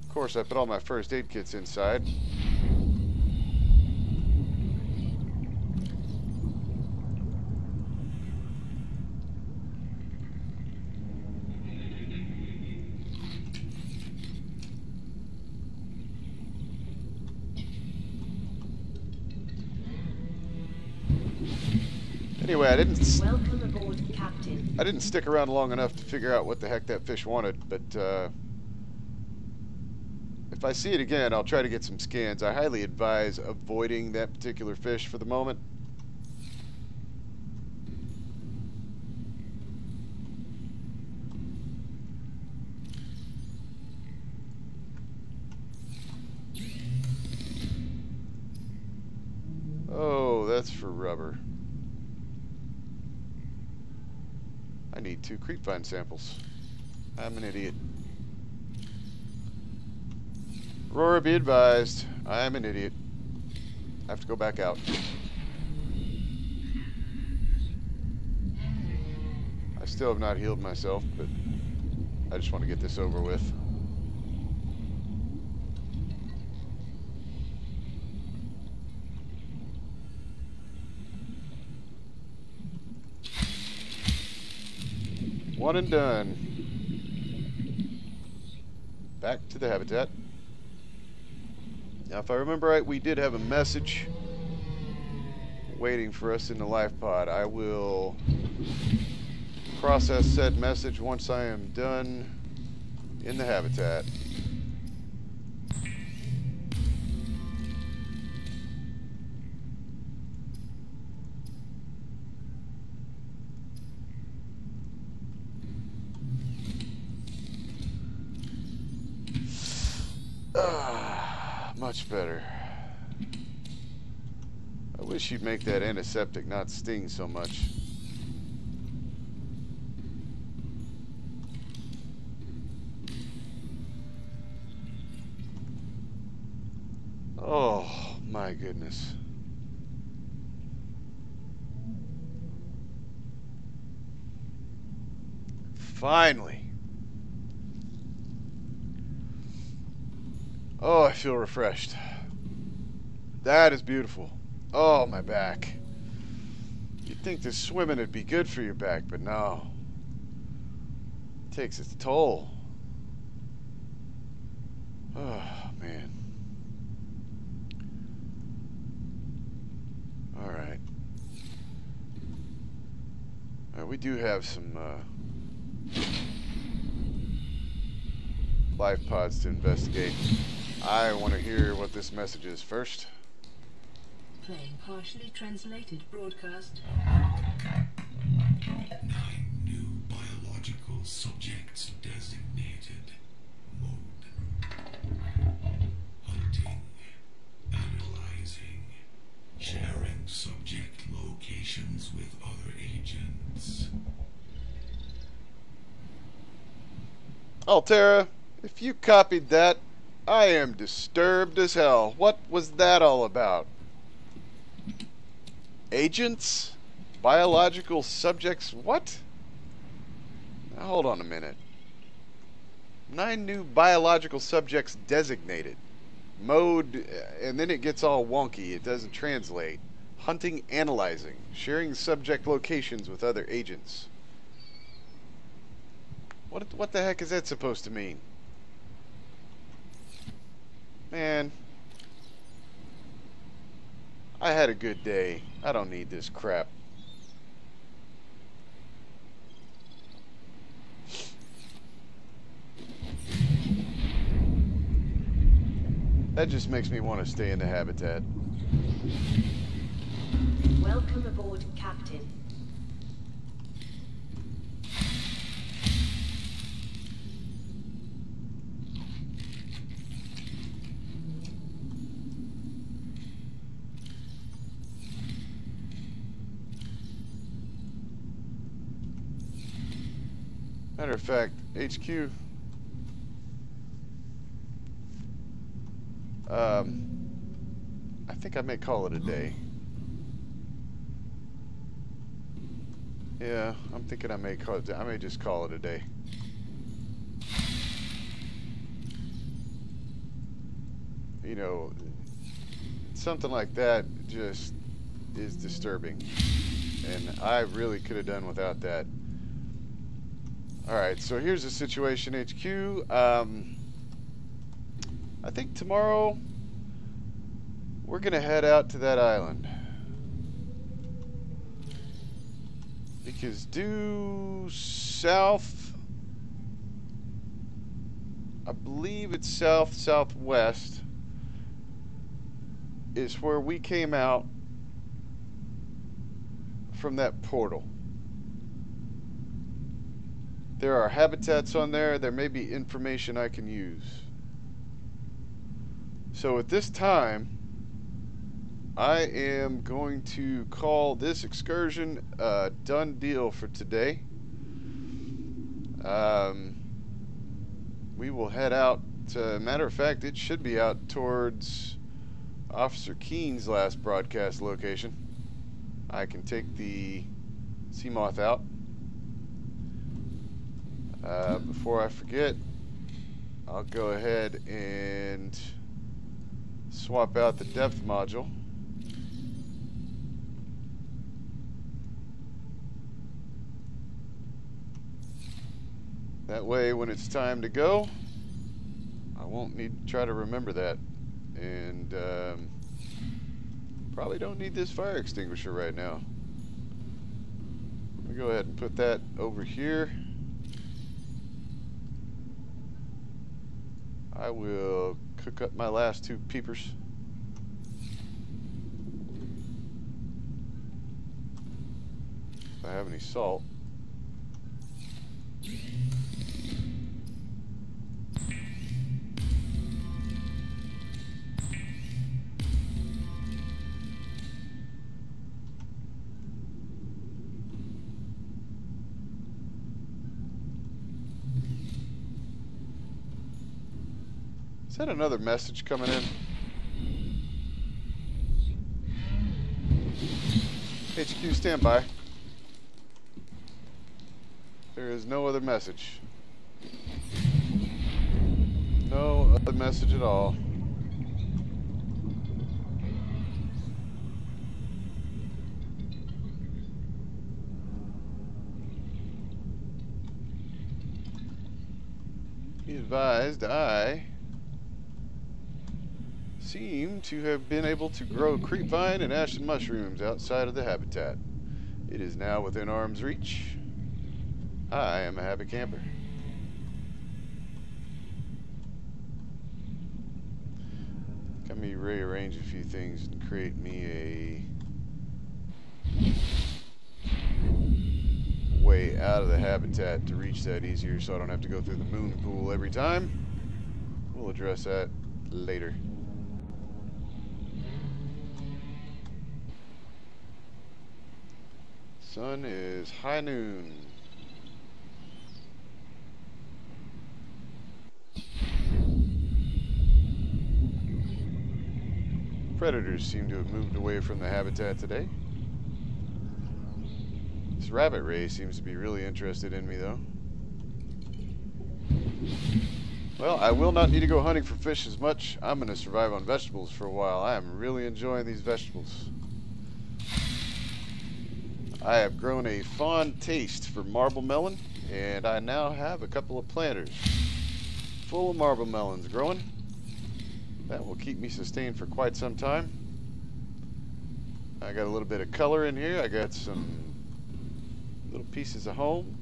[SPEAKER 2] Of course, I put all my first aid kits inside. Anyway, I didn't
[SPEAKER 7] Welcome aboard, Captain.
[SPEAKER 2] I didn't stick around long enough to figure out what the heck that fish wanted, but if I see it again, I'll try to get some scans. I highly advise avoiding that particular fish for the moment. Oh, that's for rubber. I need 2 creepvine samples. I'm an idiot. Aurora, be advised. I'm an idiot. I have to go back out. I still have not healed myself, but I just want to get this over with. One and done. Back to the habitat. Now, if I remember right, we did have a message waiting for us in the life pod. I will process said message once I am done in the habitat. Much better. I wish you'd make that antiseptic not sting so much. Oh my goodness. Finally. Oh, I feel refreshed. That is beautiful. Oh, my back. You'd think this swimming would be good for your back, but no. It takes its toll. Oh, man. All right. We do have some life pods to investigate. I want to hear what this message is first.
[SPEAKER 1] Playing partially translated broadcast.
[SPEAKER 8] 9 new biological subjects designated. Mode. Hunting. Analyzing. Sharing subject locations with other agents.
[SPEAKER 2] Altera, if you copied that, I am disturbed as hell. What was that all about? Agents? Biological subjects? What? Now, hold on a minute. 9 new biological subjects designated. Mode, and then it gets all wonky. It doesn't translate. Hunting, analyzing. Sharing subject locations with other agents. What the heck is that supposed to mean? Man. I had a good day. I don't need this crap. That just makes me want to stay in the habitat.
[SPEAKER 7] Welcome aboard, Captain.
[SPEAKER 2] Matter of fact, HQ. I think I may call it a day. Yeah, I'm thinking I may just call it a day. You know, something like that just is disturbing, and I really could have done without that. Alright, so here's the situation, HQ. I think tomorrow we're gonna head out to that island. Because due south, I believe it's southwest, is where we came out from that portal. There are habitats on there. There may be information I can use. So at this time, I am going to call this excursion a done deal for today. We will head out. Matter of fact, it should be out towards Officer Keen's last broadcast location. I can take the Seamoth out. Before I forget, I'll go ahead and swap out the depth module. That way, when it's time to go, I won't need to try to remember that. And probably don't need this fire extinguisher right now. Let me go ahead and put that over here. I will cook up my last 2 peepers. If I have any salt. Is that another message coming in? HQ, stand by. There is no other message. No other message at all. Be advised, I seem to have been able to grow creepvine and ashen mushrooms outside of the habitat. It is now within arm's reach. I am a happy camper. Let me rearrange a few things and create me a way out of the habitat to reach that easier so I don't have to go through the moon pool every time. We'll address that later. Sun is high noon. predators seem to have moved away from the habitat today. This rabbit ray seems to be really interested in me, though. Well, I will not need to go hunting for fish as much. I'm going to survive on vegetables for a while. I am really enjoying these vegetables. I have grown a fond taste for marble melon, and I now have a couple of planters full of marble melons growing. That will keep me sustained for quite some time. I got a little bit of color in here. I got some little pieces of home,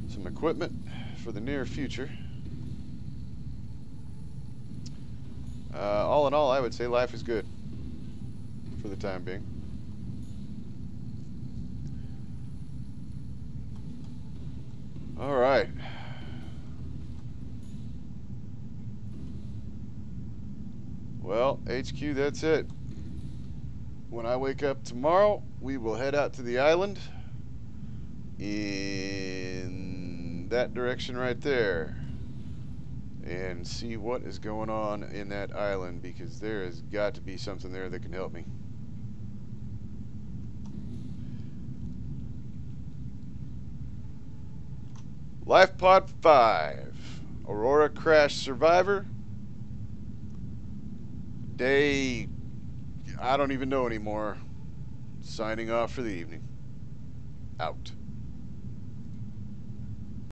[SPEAKER 2] some equipment for the near future. All in all, I would say life is good for the time being. All right. Well, HQ, that's it. When I wake up tomorrow, we will head out to the island in that direction right there and see what is going on in that island, because there has got to be something there that can help me. Life Pod 5, Aurora Crash Survivor, day, I don't even know anymore. Signing off for the evening. Out.